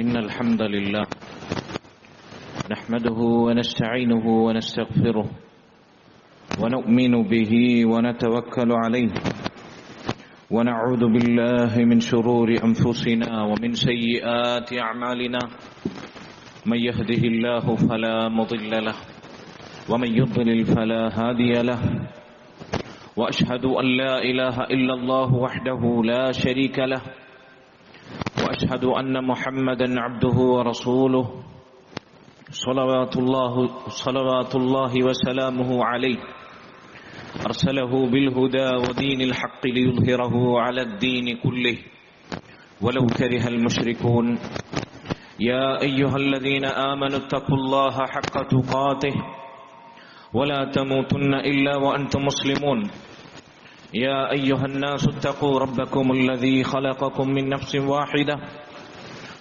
إن الحمد لله نحمده ونستعينه ونستغفره ونؤمن به ونتوكل عليه ونعوذ بالله من شرور أنفسنا ومن سيئات أعمالنا من يهده الله فلا مضل له ومن يضلل فلا هادي له وأشهد أن لا إله إلا الله وحده لا شريك له وأشهد أن محمدا عبده ورسوله صلوات الله وسلامه عليه أرسله بالهدى ودين الحق ليظهره على الدين كله ولو كره المشركون يا أيها الذين آمنوا اتقوا الله حق تقاته ولا تموتن إلا وأنتم مسلمون يا أيها الناس اتقوا ربكم الذي خلقكم من نفس واحدة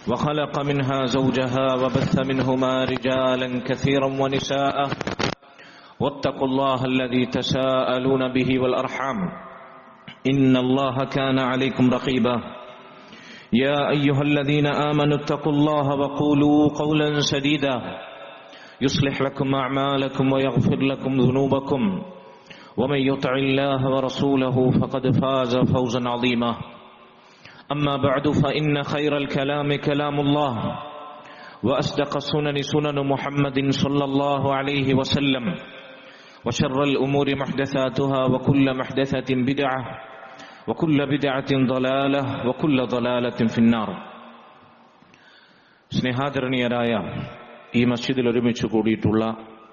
وخلق منها زوجها وبث منهما رجالا كثيرا ونساء واتقوا الله الذي تساءلون به والأرحام إن الله كان عليكم رقيبا يا أيها الذين آمنوا اتقوا الله وقولوا قولا سديدا يصلح لكم أعمالكم ويغفر لكم ذنوبكم ومن يطع الله ورسوله فقد فاز فوزا عظيما أما بعد فإن خير الكلام كلام الله وأصدق السنن سنن محمد صلى الله عليه وسلم وشر الأمور محدثاتها وكل محدثة بدعة وكل بدعة ضلالة وكل ضلالة في النار. സ്നേഹാദരണീയരായ ഈ മസ്ജിദിൽ ഒരുമിച്ച് കൂടിയിട്ടുള്ള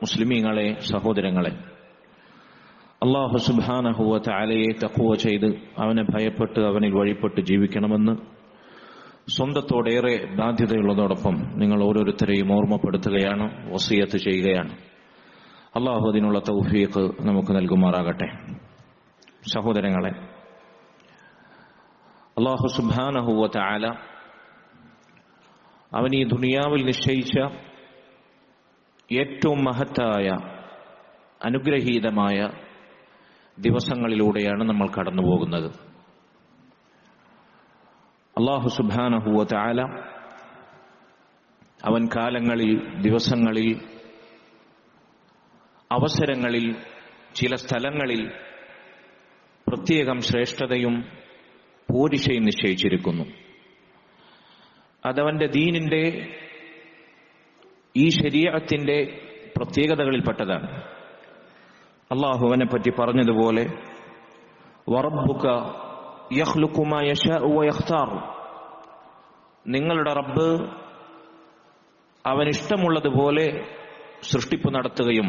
മുസ്ലിമീങ്ങളെ, സഹോദരങ്ങളെ, അല്ലാഹു സുബ്ഹാനഹു വ തആലയെ തഖ്വ ചെയ്ത് അവനെ ഭയപ്പെട്ട് അവനിൽ വഴിപ്പെട്ട് ജീവിക്കണമെന്ന് സ്വന്തത്തോടേറെ ബാധ്യതയുള്ളതോടൊപ്പം നിങ്ങൾ ഓരോരുത്തരെയും ഓർമ്മപ്പെടുത്തുകയാണ്, വസിയത്ത് ചെയ്യുകയാണ്. അല്ലാഹു അതിനുള്ള തൗഫീഖ് നമുക്ക് നൽകുമാറാകട്ടെ. സഹോദരങ്ങളെ, അല്ലാഹു സുബ്ഹാനഹു വ തആല അവൻ ഈ ദുനിയാവിൽ നിശ്ചയിച്ച ഏറ്റവും മഹത്തായ അനുഗ്രഹീതമായ ദിവസങ്ങളിലൂടെയാണ് നമ്മൾ കടന്നു പോകുന്നത്. അല്ലാഹു സുബ്ഹാനഹു വ തആല അവൻ കാലങ്ങളിൽ, ദിവസങ്ങളിൽ, അവസരങ്ങളിൽ, ചില സ്ഥലങ്ങളിൽ പ്രത്യേകം ശ്രേഷ്ഠതയും പോരിശയും നിശ്ചയിച്ചിരിക്കുന്നു. അതവന്റെ ദീനിന്റെ, ഈ ശരീഅത്തിന്റെ പ്രത്യേകതകളിൽപ്പെട്ടതാണ്. അല്ലാഹു അവനെ പറ്റി പറഞ്ഞതുപോലെ വറബ്ബുക യഖ്ലുഖു മാ യശാഉ വയഖ്താർ, നിങ്ങളുടെ റബ്ബ് അവൻ ഇഷ്ടമുള്ളതുപോലെ സൃഷ്ടിപ്പ് നടത്തുകയും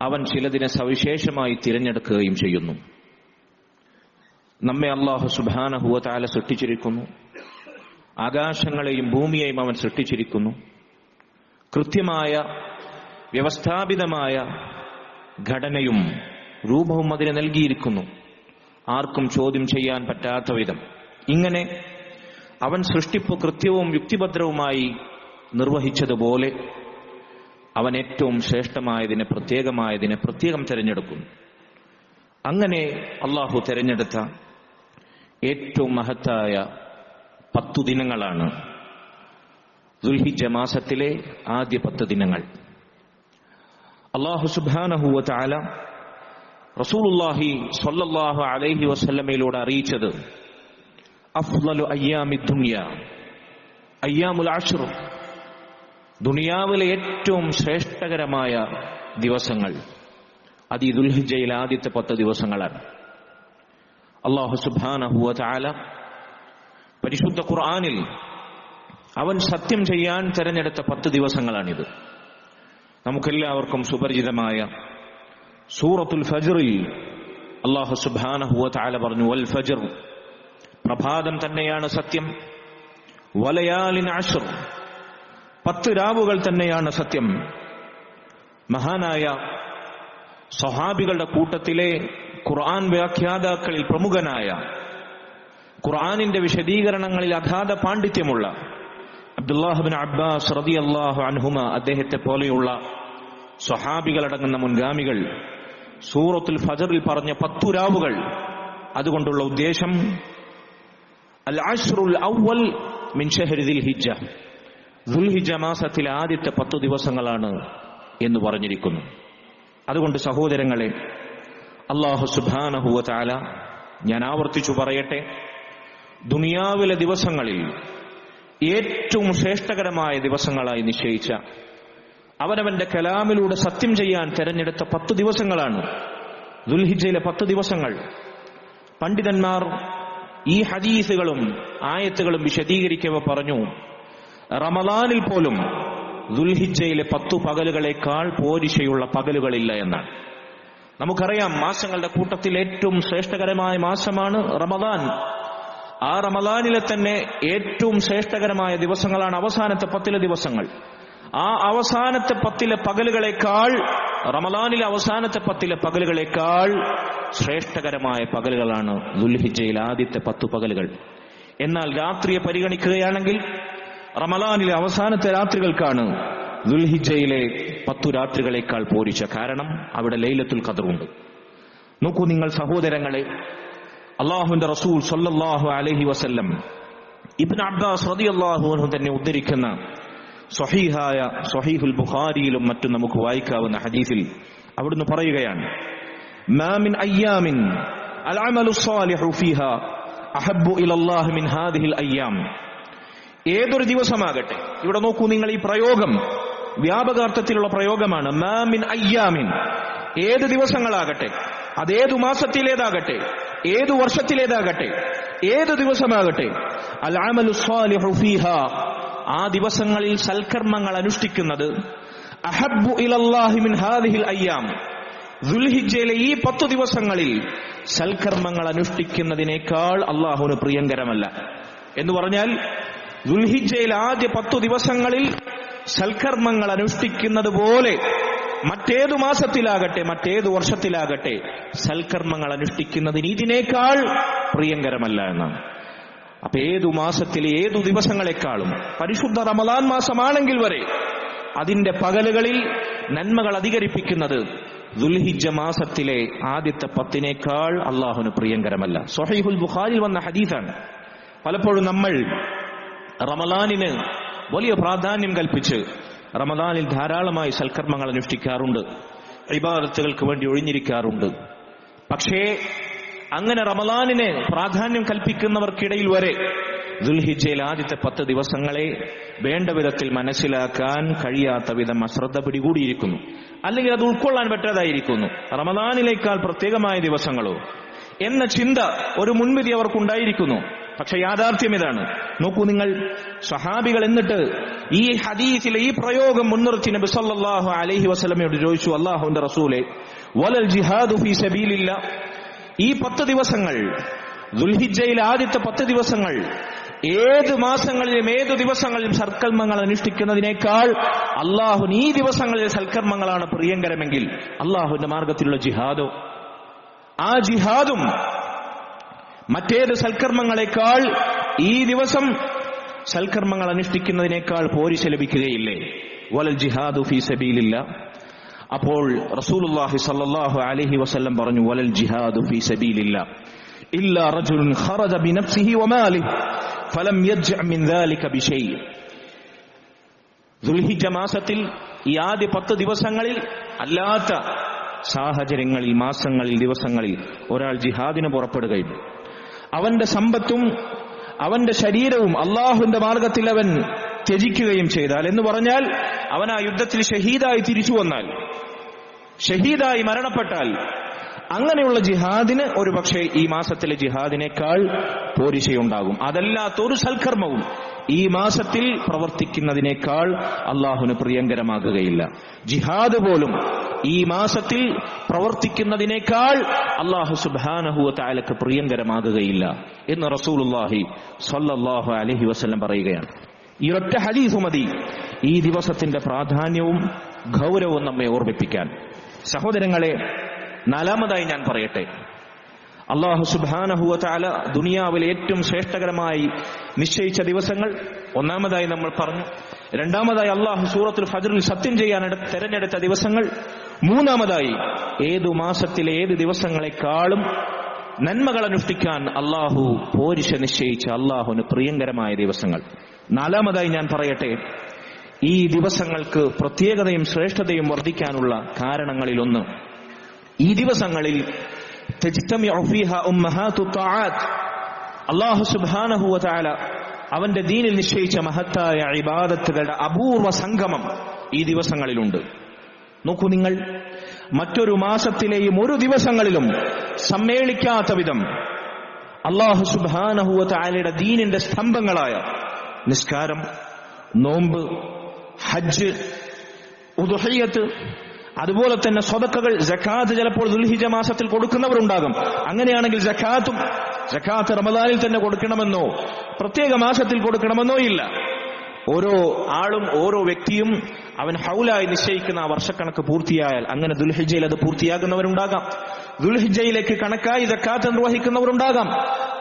അവൻ ചിലതിനെ സവിശേഷമായി തിരഞ്ഞെടുക്കുകയും ചെയ്യുന്നു. നമ്മെ അല്ലാഹു സുബ്ഹാനഹു വ തആല സൃഷ്ടിച്ചിരിക്കുന്നു. ആകാശങ്ങളെയും ഭൂമിയെയും അവൻ സൃഷ്ടിച്ചിരിക്കുന്നു. കൃത്യമായ വ്യവസ്ഥാപിതമായ ഘടനയും രൂപവും അതിന് നൽകിയിരിക്കുന്നു, ആർക്കും ചോദ്യം ചെയ്യാൻ പറ്റാത്ത വിധം. ഇങ്ങനെ അവൻ സൃഷ്ടിപ്പ് കൃത്യവും യുക്തിഭദ്രവുമായി നിർവഹിച്ചതുപോലെ അവൻ ഏറ്റവും ശ്രേഷ്ഠമായതിനെ, പ്രത്യേകമായതിനെ പ്രത്യേകം തിരഞ്ഞെടുക്കുന്നു. അങ്ങനെ അല്ലാഹു തിരഞ്ഞെടുത്ത ഏറ്റവും മഹത്തായ 10 ദിനങ്ങളാണ് ദുൽഹിജ്ജ മാസത്തിലെ ആദ്യ 10 ദിനങ്ങൾ. അല്ലാഹു സുബ്ഹാനഹു വ തആല റസൂലുള്ളാഹി സ്വല്ലല്ലാഹു അലൈഹി വസല്ലമയിലൂടെ അറിയിച്ചത് അഫ്ളലു അയ്യാമി ദുനിയ അയ്യാമുൽ അശ്ർ, ദുനിയാവിലെ ഏറ്റവും ശ്രേഷ്ഠകരമായ ദിവസങ്ങൾ അത് ഈ ദുൽഹിജ്ജയിലെ ആദ്യത്തെ 10 ദിവസങ്ങളാണ്. അല്ലാഹു സുബ്ഹാനഹു വ തആല പരിശുദ്ധ ഖുർആനിൽ അവൻ സത്യം ചെയ്യാൻ തെരഞ്ഞെടുത്ത 10 ദിവസങ്ങളാണിത്. നമുക്കെല്ലാവർക്കും സുപരിചിതമായ സൂറത്തുൽ ഫജ്റിൽ അല്ലാഹു സുബ്ഹാനഹു വ തആല പറഞ്ഞു, വൽ ഫജ്ർ, പ്രഭാതം തന്നെയാണ് സത്യം, വലയാലിൻ അശ്ർ, 10 രാവുകൾ തന്നെയാണ് സത്യം. മഹാനായ സ്വഹാബികളുടെ കൂട്ടത്തിലെ ഖുർആൻ വ്യാഖ്യാതാക്കളിൽ പ്രമുഖനായ, ഖുർആനിന്റെ വിശദീകരണങ്ങളിൽ അഗാധ പാണ്ഡിത്യമുള്ള അബ്ദുല്ലാഹ് ഇബ്നു അബ്ബാസ് റളിയല്ലാഹു അൻഹുമ, അദ്ദേഹത്തെ പോലെയുള്ള സ്വഹാബികളടങ്ങുന്ന മുൻഗാമികൾ സൂറത്തുൽ ഫജ്റിൽ പറഞ്ഞ 10 രാവുകൾ, അതുകൊണ്ടുള്ള ഉദ്ദേശം അൽ അശ്റുൽ അവ്വൽ മിൻ ശഹ്രി ദിൽഹിജ്ജ, ദുൽഹിജ്ജ മാസത്തിലെ ആദ്യത്തെ 10 ദിവസങ്ങളാണ് എന്ന് പറഞ്ഞിരിക്കുന്നു. അതുകൊണ്ട് സഹോദരങ്ങളെ, അല്ലാഹു സുബ്ഹാനഹു വ തആല, ഞാൻ ആവർത്തിച്ചു പറയട്ടെ, ദുനിയാവിലെ ദിവസങ്ങളിൽ ഏറ്റവും ശ്രേഷ്ഠകരമായ ദിവസങ്ങളായി നിശ്ചയിച്ച, അവനവന്റെ കലാമിലൂടെ സത്യം ചെയ്യാൻ തെരഞ്ഞെടുത്ത 10 ദിവസങ്ങളാണ് ദുൽഹിജ്ജയിലെ 10 ദിവസങ്ങൾ. പണ്ഡിതന്മാർ ഈ ഹദീസുകളും ആയത്തുകളും വിശദീകരിക്കവ പറഞ്ഞു, റമദാനിൽ പോലും ദുൽഹിജ്ജയിലെ 10 പകലുകളേക്കാൾ പോരിശയുള്ള പകലുകളില്ല എന്നാണ്. നമുക്കറിയാം, മാസങ്ങളുടെ കൂട്ടത്തിൽ ഏറ്റവും ശ്രേഷ്ഠകരമായ മാസമാണ് റമദാൻ. ആ റമദാനിലെ തന്നെ ഏറ്റവും ശ്രേഷ്ഠകരമായ ദിവസങ്ങളാണ് അവസാനത്തെ 10 ദിവസങ്ങൾ. ആ അവസാനത്തെ 10 പകലുകളേക്കാൾ, റമദാനിലെ അവസാനത്തെ 10 പകലുകളേക്കാൾ ശ്രേഷ്ഠകരമായ പകലുകളാണ് ദുൽഹിജ്ജയിലെ ആദ്യത്തെ 10 പകലുകൾ. എന്നാൽ രാത്രിയെ പരിഗണിക്കുകയാണെങ്കിൽ റമദാനിലെ അവസാനത്തെ രാത്രികൾക്കാണ് ദുൽഹിജ്ജയിലെ 10 രാത്രികളേക്കാൾ പോരിച്ച. കാരണം അവിടെ ലൈലത്തുൽ ഖദ്റുണ്ട്. നോക്കൂ നിങ്ങൾ സഹോദരങ്ങളെ, അല്ലാഹുവിന്റെ റസൂൽ സ്വല്ലല്ലാഹു അലൈഹി വസല്ലം ഇബ്നു അബ്ബാസ് റളിയല്ലാഹു അൻഹു തന്നെ ഉദ്ധരിക്കുന്ന സ്വഹീഹുൽ ബുഖാരിയിലും മറ്റും നമുക്ക് വായിക്കാവുന്ന ഹദീസിൽ അവിടുന്ന് പറയുകയാണ്, മാ മിൻ അയ്യാമിൻ അൽ അമലു സ്വാലിഹു ഫീഹാ അഹബ്ബു ഇലല്ലാഹി മിൻ ഹാദിഹിൽ അയ്യാം. ഏതൊരു ദിവസമാകട്ടെ, ഇവിടെ നോക്കൂ നിങ്ങൾ, ഈ പ്രയോഗം വ്യാപകാർത്ഥത്തിലുള്ള പ്രയോഗമാണ്. മാ മിൻ അയ്യാമിൻ, ഏത് ദിവസങ്ങളാകട്ടെ, അതേതു മാസത്തിലേതാകട്ടെ, ഏതു വർഷത്തിലേതാകട്ടെ, ഏത് ദിവസമാകട്ടെ, അൽ അമലു സ്വാലിഹു ഫീഹാ, ആ ദിവസങ്ങളിൽ സൽക്കർമ്മങ്ങൾ അനുഷ്ഠിക്കുന്നത്, അഹബ്ബു ഇലല്ലാഹി മിൻ ഹാദിഹിൽ അയ്യാം, ദുൽഹിജ്ജയിലെ ഈ 10 ദിവസങ്ങളിൽ സൽക്കർമ്മങ്ങൾ അനുഷ്ഠിക്കുന്നതിനേക്കാൾ അല്ലാഹുവിന് പ്രിയങ്കരമല്ല. എന്ന് പറഞ്ഞാൽ ദുൽഹിജ്ജയിലെ ആദ്യ 10 ദിവസങ്ങളിൽ സൽക്കർമ്മങ്ങൾ അനുഷ്ഠിക്കുന്നത് പോലെ മറ്റേതു മാസത്തിലാകട്ടെ, മറ്റേതു വർഷത്തിലാകട്ടെ, സൽക്കർമ്മങ്ങൾ അനുഷ്ഠിക്കുന്നതിന് ഇതിനേക്കാൾ പ്രിയങ്കരമല്ല എന്നാണ്. അപ്പൊ ഏതു മാസത്തിലെ ഏതു ദിവസങ്ങളെക്കാളും, പരിശുദ്ധ റമദാൻ മാസമാണെങ്കിൽ വരെ അതിന്റെ പകലുകളിൽ നന്മകൾ അധികരിപ്പിക്കുന്നത് ദുൽഹിജ്ജ മാസത്തിലെ ആദ്യത്തെ 10 അള്ളാഹുവിന് പ്രിയങ്കരമല്ല. സ്വഹീഹുൽ ബുഖാരിയിൽ വന്ന ഹദീസാണ്. പലപ്പോഴും നമ്മൾ റമദാനിന് വലിയ പ്രാധാന്യം കൽപ്പിച്ച് റമദാനിൽ ധാരാളമായി സൽക്കർമ്മങ്ങൾ അനുഷ്ഠിക്കാറുണ്ട്, ഇബാദത്തുകൾക്ക് വേണ്ടി ഒഴിഞ്ഞിരിക്കാറുണ്ട്. പക്ഷേ അങ്ങനെ റമദാനിന് പ്രാധാന്യം കൽപ്പിക്കുന്നവർക്കിടയിൽ വരെ ദുൽഹിജ്ജയിൽ ആദ്യത്തെ 10 ദിവസങ്ങളെ വേണ്ട വിധത്തിൽ മനസ്സിലാക്കാൻ കഴിയാത്ത വിധം അശ്രദ്ധ പിടികൂടിയിരിക്കുന്നു, അല്ലെങ്കിൽ അത് ഉൾക്കൊള്ളാൻ പറ്റാതായിരിക്കുന്നു. റമദാനിലേക്കാൾ പ്രത്യേകമായ ദിവസങ്ങളോ എന്ന ചിന്ത, ഒരു മുൻവിധി അവർക്കുണ്ടായിരിക്കുന്നു. പക്ഷെ യാഥാർത്ഥ്യം ഇതാണ്. നോക്കൂ നിങ്ങൾ, സഹാബികൾ എന്നിട്ട് ഈ ഹദീസിലെ ഈ പ്രയോഗം മുൻനിർത്തി നബി സല്ലല്ലാഹു അലൈഹി വസല്ലമയോട് ചോദിച്ചു, അല്ലാഹുവിന്റെ റസൂലേ, വലൽ ജിഹാദു ഫീ സബീലില്ലാ, ഈ 10 ദിവസങ്ങൾ, ദുൽഹിജ്ജയിലെ ആദ്യത്തെ 10 ദിവസങ്ങൾ, ഏത് മാസങ്ങളിലും ഏതു ദിവസങ്ങളിലും സൽക്കർമ്മങ്ങൾ അനുഷ്ഠിക്കുന്നതിനേക്കാൾ അള്ളാഹുവിന് ഈ ദിവസങ്ങളിലെ സൽക്കർമ്മങ്ങളാണ് പ്രിയങ്കരമെങ്കിൽ അള്ളാഹുവിന്റെ മാർഗത്തിലുള്ള ജിഹാദോ, ആ ജിഹാദും മറ്റേത് സൽക്കർമ്മങ്ങളെക്കാൾ ഈ ദിവസം സൽക്കർമ്മങ്ങൾ അനുഷ്ഠിക്കുന്നതിനേക്കാൾ പോരിശ ലഭിക്കുകയില്ലേ? വലൽ ജിഹാദു ഫീ സബീലില്ലാ. അപ്പോൾ റസൂലുള്ളാഹി സ്വല്ലല്ലാഹു അലൈഹി വസല്ലം പറഞ്ഞു, വലൽ ജിഹാദു ഫീ സബീലില്ലാ ഇല്ലാ റജുലുൻ ഖറജ ബിനഫ്സിഹി വമാലിഹി ഫലം യർജഅ മിൻ ദാലിക ബിശൈ. ദുൽഹിജ്ജ മാസത്തിൽ ഈ ആദ്യ 10 ദിവസങ്ങളിൽ അല്ലാത്ത സാഹചര്യങ്ങളിൽ, മാസങ്ങളിൽ, ദിവസങ്ങളിൽ ഒരാൾ ജിഹാദിന് പുറപ്പെടുകയും അവന്റെ സമ്പത്തും അവന്റെ ശരീരവും അള്ളാഹുവിന്റെ മാർഗത്തിൽ അവൻ ത്യജിക്കുകയും ചെയ്താൽ, എന്ന് പറഞ്ഞാൽ അവൻ ആ യുദ്ധത്തിൽ ഷഹീദായി തിരിച്ചു വന്നാൽ, ഷഹീദായി മരണപ്പെട്ടാൽ, അങ്ങനെയുള്ള ജിഹാദിന് ഒരുപക്ഷെ ഈ മാസത്തിലെ ജിഹാദിനേക്കാൾ പോരിശയുണ്ടാകും. അതല്ലാത്തൊരു സൽക്കർമ്മവും ഈ മാസത്തിൽ പ്രവർത്തിക്കുന്നതിനേക്കാൾ അള്ളാഹുവിന് പ്രിയങ്കരമാകുകയില്ല. ജിഹാദ് പോലും ഈ മാസത്തിൽ പ്രവർത്തിക്കുന്നതിനേക്കാൾ അള്ളാഹു സുബ്ഹാനഹു വ തആലക്ക് പ്രിയങ്കരമാകുകയില്ല എന്ന് റസൂലുള്ളാഹി സ്വല്ലല്ലാഹു അലൈഹി വസല്ലം പറയുകയാണ്. ഈ ഒറ്റ ഹദീസ് മതി ഈ ദിവസത്തിന്റെ പ്രാധാന്യവും ഗൗരവവും നമ്മെ ഓർമ്മിപ്പിക്കാൻ. സഹോദരങ്ങളെ, 4-മതായി ഞാൻ പറയട്ടെ, അല്ലാഹു സുബ്ഹാനഹു വ തആല ദുനിയാവിലെ ഏറ്റവും ശ്രേഷ്ഠകരമായി നിശ്ചയിച്ച ദിവസങ്ങൾ 1-മതായി നമ്മൾ പറഞ്ഞു. 2-മതായി അല്ലാഹു സൂറത്തുൽ ഫജ്റിൽ സത്യം ചെയ്യാൻ തെരഞ്ഞെടുത്ത ദിവസങ്ങൾ. 3-മതായി ഏതു മാസത്തിലെ ഏത് ദിവസങ്ങളെക്കാളും നന്മകൾ അനുഷ്ഠിക്കാൻ അള്ളാഹു പോരിശ നിശ്ചയിച്ച അള്ളാഹുവിന് പ്രിയങ്കരമായ ദിവസങ്ങൾ. നാലാമതായി ഞാൻ പറയട്ടെ, ഈ ദിവസങ്ങൾക്ക് പ്രത്യേകതയും ശ്രേഷ്ഠതയും വർദ്ധിക്കാനുള്ള കാരണങ്ങളിലൊന്ന്, ഈ ദിവസങ്ങളിൽ അല്ലാഹു സുബ്ഹാനഹു വ തആല അവന്റെ ദീനിൽ നിശ്ചയിച്ച മഹത്തായ ഇബാദത്തുകളുടെ അപൂർവ സംഗമം ഈ ദിവസങ്ങളിലുണ്ട്. നോക്കൂ നിങ്ങൾ, മറ്റൊരു മാസത്തിലെയും ഒരു ദിവസങ്ങളിലും സമ്മേളിക്കാത്ത വിധം അല്ലാഹു സുബ്ഹാനഹു വ തആലയുടെ ദീനിന്റെ സ്തംഭങ്ങളായ നിസ്കാരം, നോമ്പ്, ഹജ്ജ്, ഉദ്ഹിയ്യത്ത്, അതുപോലെ തന്നെ സ്വതക്കകൾ, സക്കാത്ത് ചിലപ്പോൾ ദുൽഹിജ്ജ മാസത്തിൽ കൊടുക്കുന്നവരുണ്ടാകും. അങ്ങനെയാണെങ്കിൽ സക്കാത്ത് റമദാനിൽ തന്നെ കൊടുക്കണമെന്നോ പ്രത്യേക മാസത്തിൽ കൊടുക്കണമെന്നോ ഇല്ല. ഓരോ ആളും ഓരോ വ്യക്തിയും അവൻ ഹൗലായി നിശ്ചയിക്കുന്ന ആ വർഷക്കണക്ക് പൂർത്തിയായാൽ അങ്ങനെ ദുൽഹിജ്ജയിൽ അത് പൂർത്തിയാക്കുന്നവരുണ്ടാകാം. ദുൽഹിജ്ജയിലേക്ക് കണക്കായി സക്കാത്ത് നിർവഹിക്കുന്നവരുണ്ടാകാം.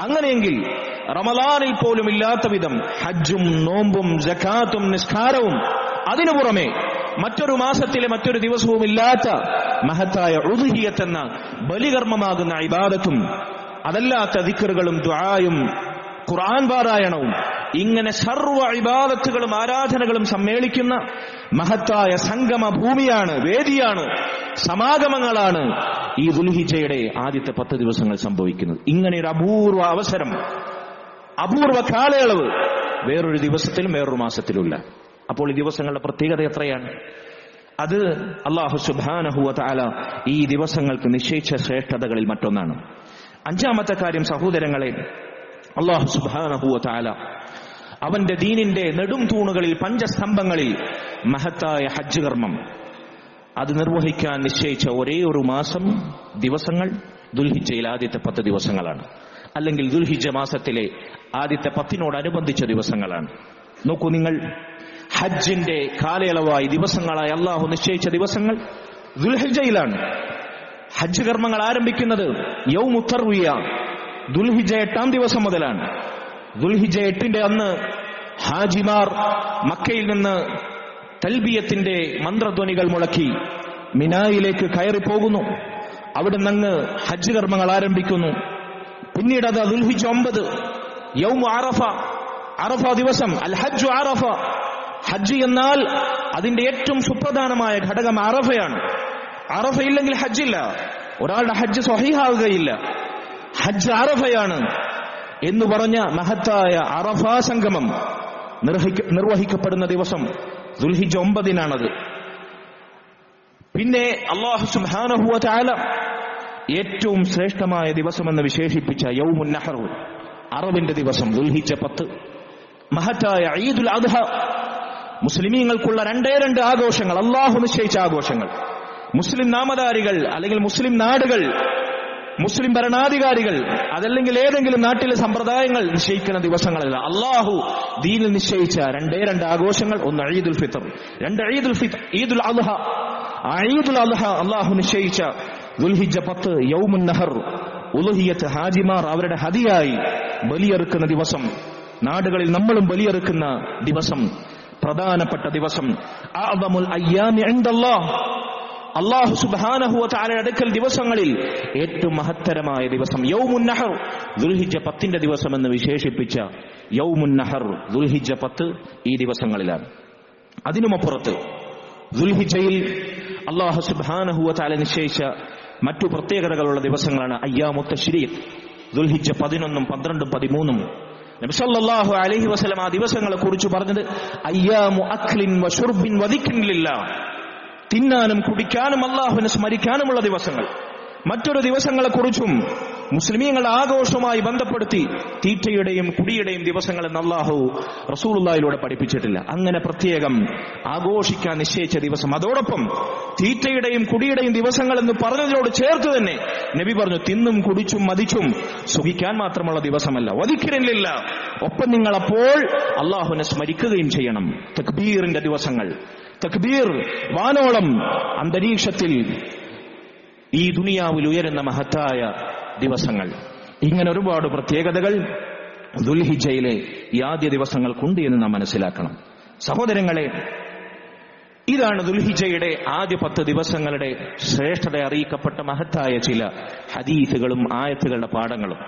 അങ്ങനെയെങ്കിൽ റമദാനിൽ പോലും ഇല്ലാത്ത വിധം ഹജ്ജും നോമ്പും സക്കാത്തും നിസ്കാരവും അതിനു പുറമെ മറ്റൊരു മാസത്തിലെ മറ്റൊരു ദിവസവും ഇല്ലാത്ത മഹത്തായ ഉദ്ഹിയ്യത്ത് എന്ന ബലികർമ്മമാകുന്ന ഇബാദത്തും അതല്ലാത്ത ദിക്റുകളും ദുആയും ഖുർആൻ പാരായണവും ഇങ്ങനെ സർവ്വ ഇബാദത്തുകളും ആരാധനകളും സമ്മേളിക്കുന്ന മഹത്തായ സംഗമ ഭൂമിയാണ്, വേദിയാണ്, സമാഗമങ്ങളാണ് ഈ ദുൽഹിജ്ജയുടെ ആദ്യത്തെ 10 ദിവസങ്ങൾ സംഭവിക്കുന്നത്. ഇങ്ങനെ ഒരു അപൂർവ അവസരം, അപൂർവ കാലയളവ് വേറൊരു ദിവസത്തിലും വേറൊരു മാസത്തിലുമില്ല. അപ്പോൾ ഈ ദിവസങ്ങളുടെ പ്രത്യേകത എത്രയാണ്? അത് അല്ലാഹു സുബ്ഹാനഹു വ തആല ഈ ദിവസങ്ങൾക്ക് നിശ്ചയിച്ച ശ്രേഷ്ഠതകളിൽ മറ്റൊന്നാണ്. അഞ്ചാമത്തെ കാര്യം സഹോദരങ്ങളെ, അല്ലാഹു സുബ്ഹാനഹു വ തആല അവന്റെ ദീനിന്റെ നെടും തൂണുകളിൽ, പഞ്ചസ്തംഭങ്ങളിൽ മഹത്തായ ഹജ്ജ് കർമ്മം അത് നിർവഹിക്കാൻ നിശ്ചയിച്ച ഒരേ ഒരു മാസം, ദിവസങ്ങൾ ദുൽഹിജ്ജയിൽ ആദ്യത്തെ 10 ദിവസങ്ങളാണ്. അല്ലെങ്കിൽ ദുൽഹിജ്ജ മാസത്തിലെ ആദ്യത്തെ 10നോടനുബന്ധിച്ച ദിവസങ്ങളാണ്. നോക്കൂ നിങ്ങൾ, ഹജ്ജിന്റെ കാലയളവായി ദിവസങ്ങളായി അള്ളാഹു നിശ്ചയിച്ച ദിവസങ്ങൾ ദുൽഹിജ്ജയിലാണ്. ഹജ്ജ് കർമ്മങ്ങൾ ആരംഭിക്കുന്നത് യൗമു തർവിയ, ദുൽഹിജ്ജ 8-ാം ദിവസം മുതലാണ്. ദുൽഹിജ്ജ 8-ന്റെ അന്ന് ഹാജിമാർ മക്കയിൽ നിന്ന് തൽബിയത്തിന്റെ മന്ത്രധ്വനികൾ മുഴക്കി മിനായിലേക്ക് കയറി പോകുന്നു. അവിടെ നിന്ന് ഹജ്ജ് കർമ്മങ്ങൾ ആരംഭിക്കുന്നു. പിന്നീട് അത് ദുൽഹിജ്ജ 9 യൗമു അറഫ, അറഫ ദിവസം, അൽ ഹജ്ജു അറഫ. ഹജ്ജ് എന്നാൽ അതിന്റെ ഏറ്റവും സുപ്രധാനമായ ഘടകം അറഫയാണ്. അറഫയില്ലെങ്കിൽ ഹജ്ജില്ല, ഒരാളുടെ ഹജ്ജ് സ്വഹീഹാവുകയില്ല. ഹജ്ജ് അറഫയാണ് എന്ന് പറഞ്ഞ മഹത്തായ അറഫ സംഗമം നിർവഹിക്കപ്പെടുന്ന ദിവസം ദുൽഹിജ്ജ 9-നാണത്. പിന്നെ അല്ലാഹു സുബ്ഹാനഹു വ തആല ഏറ്റവും ശ്രേഷ്ഠമായ ദിവസമെന്ന് വിശേഷിപ്പിച്ച യൗമുൻ നഹർ, അറവിന്റെ ദിവസം, ദുൽഹിജ്ജ 10. മഹത്തായ ഈദുൽ അദ്ഹ, മുസ്ലിമീങ്ങൾക്കുള്ള 2 ആഘോഷങ്ങൾ, അല്ലാഹു നിശ്ചയിച്ച ആഘോഷങ്ങൾ. മുസ്ലിം നാമധാരികൾ അല്ലെങ്കിൽ മുസ്ലിം നാടുകൾ, മുസ്ലിം ഭരണാധികാരികൾ, അതല്ലെങ്കിൽ ഏതെങ്കിലും നാട്ടിലെ സമ്പ്രദായങ്ങൾ നിശ്ചയിക്കുന്ന ദിവസങ്ങളല്ല. അല്ലാഹു ദീനിൽ നിശ്ചയിച്ച 2 ആഘോഷങ്ങൾ. ഒന്ന് ഈദുൽ ഫിത്ർ, 2 ഈദുൽ അദ്ഹ. ആ ഈദുൽ അദ്ഹ അല്ലാഹു നിശ്ചയിച്ച ദുൽഹിജ്ജ 10 യൗമുൻ നഹർ, ഉളുഹിയ്യത്ത്, ഹാജിമാർ അവരുടെ ഹദിയായി ബലിയെറുക്കുന്ന ദിവസം, നാടുകളിൽ നമ്മളും ബലിയെറുക്കുന്ന ദിവസം, പ്രധാനപ്പെട്ട ദിവസം. അഅ്ദമുൽ അയ്യാമി ഇൻദല്ലാഹ്, അല്ലാഹു സുബ്ഹാനഹു വ തആലയുടെ അടുക്കൽ ദിവസങ്ങളിൽ ഏറ്റവും മഹത്തരമായ ദിവസം യൗമുൻ നഹർ, ദുൽഹിജ്ജ 10-ന്റെ ദിവസം എന്ന് വിശേഷിപ്പിച്ച യൗമുൻ നഹർ ദുൽഹിജ്ജ 10 ഈ ദിവസങ്ങളിലാണ്. അതിനുമപ്പുറത്ത് ദുൽഹിജ്ജയിൽ അല്ലാഹു സുബ്ഹാനഹു വ തആല നിശ്ചയിച്ച മറ്റു പ്രത്യേകതകളുള്ള ദിവസങ്ങളാണ് അയ്യാമു തശ്രീഖ്, ദുൽഹിജ്ജ 11, 12, 13. നബി സല്ലല്ലാഹു അലൈഹി വസല്ലം ആ ദിവസങ്ങളെ കുറിച്ച് പറഞ്ഞത് അയ്യാമു അക്ലിൻ വ ശുർബിൻ വ ദിക്രിൻ ലില്ലാഹ്, തിന്നാനും കുടിക്കാനും അല്ലാഹുവിനെ സ്മരിക്കാനുമുള്ള ദിവസങ്ങൾ. മറ്റൊരു ദിവസങ്ങളെക്കുറിച്ചും മുസ്ലിമീങ്ങളുടെ ആഘോഷവുമായി ബന്ധപ്പെടുത്തി തീറ്റയുടെയും കുടിയുടെയും ദിവസങ്ങളെന്ന് അല്ലാഹു റസൂലുള്ളാഹിലൂടെ പഠിപ്പിച്ചിട്ടില്ല. അങ്ങനെ പ്രത്യേകം ആഘോഷിക്കാൻ നിശ്ചയിച്ച ദിവസം, അതോടൊപ്പം തീറ്റയുടെയും കുടിയുടെയും ദിവസങ്ങളെന്ന് പറഞ്ഞതിനോട് ചേർത്ത് തന്നെ നബി പറഞ്ഞു, തിന്നും കുടിച്ചും മതിച്ചും സുഖിക്കാൻ മാത്രമുള്ള ദിവസമല്ല, വദിക്രിനില്ല, ഒപ്പം നിങ്ങൾ അപ്പോൾ അല്ലാഹുവിനെ സ്മരിക്കുകയും ചെയ്യണം. തക്ബീറിന്റെ ദിവസങ്ങൾ, തക്ബീർ വാനോളം അന്തരീക്ഷത്തിൽ ഈ ദുനിയാവിൽ ഉയരുന്ന മഹത്തായ ദിവസങ്ങൾ. ഇങ്ങനെ ഒരുപാട് പ്രത്യേകതകൾ ദുൽഹിജ്ജയിലെ ഈ ആദ്യ ദിവസങ്ങൾക്കുണ്ട് എന്ന് നാം മനസ്സിലാക്കണം. സഹോദരങ്ങളെ, ഇതാണ് ദുൽഹിജ്ജയുടെ ആദ്യ 10 ദിവസങ്ങളുടെ ശ്രേഷ്ഠത അറിയിക്കപ്പെട്ട മഹത്തായ ചില ഹദീസുകളും ആയത്തുകളുടെ പാഠങ്ങളും.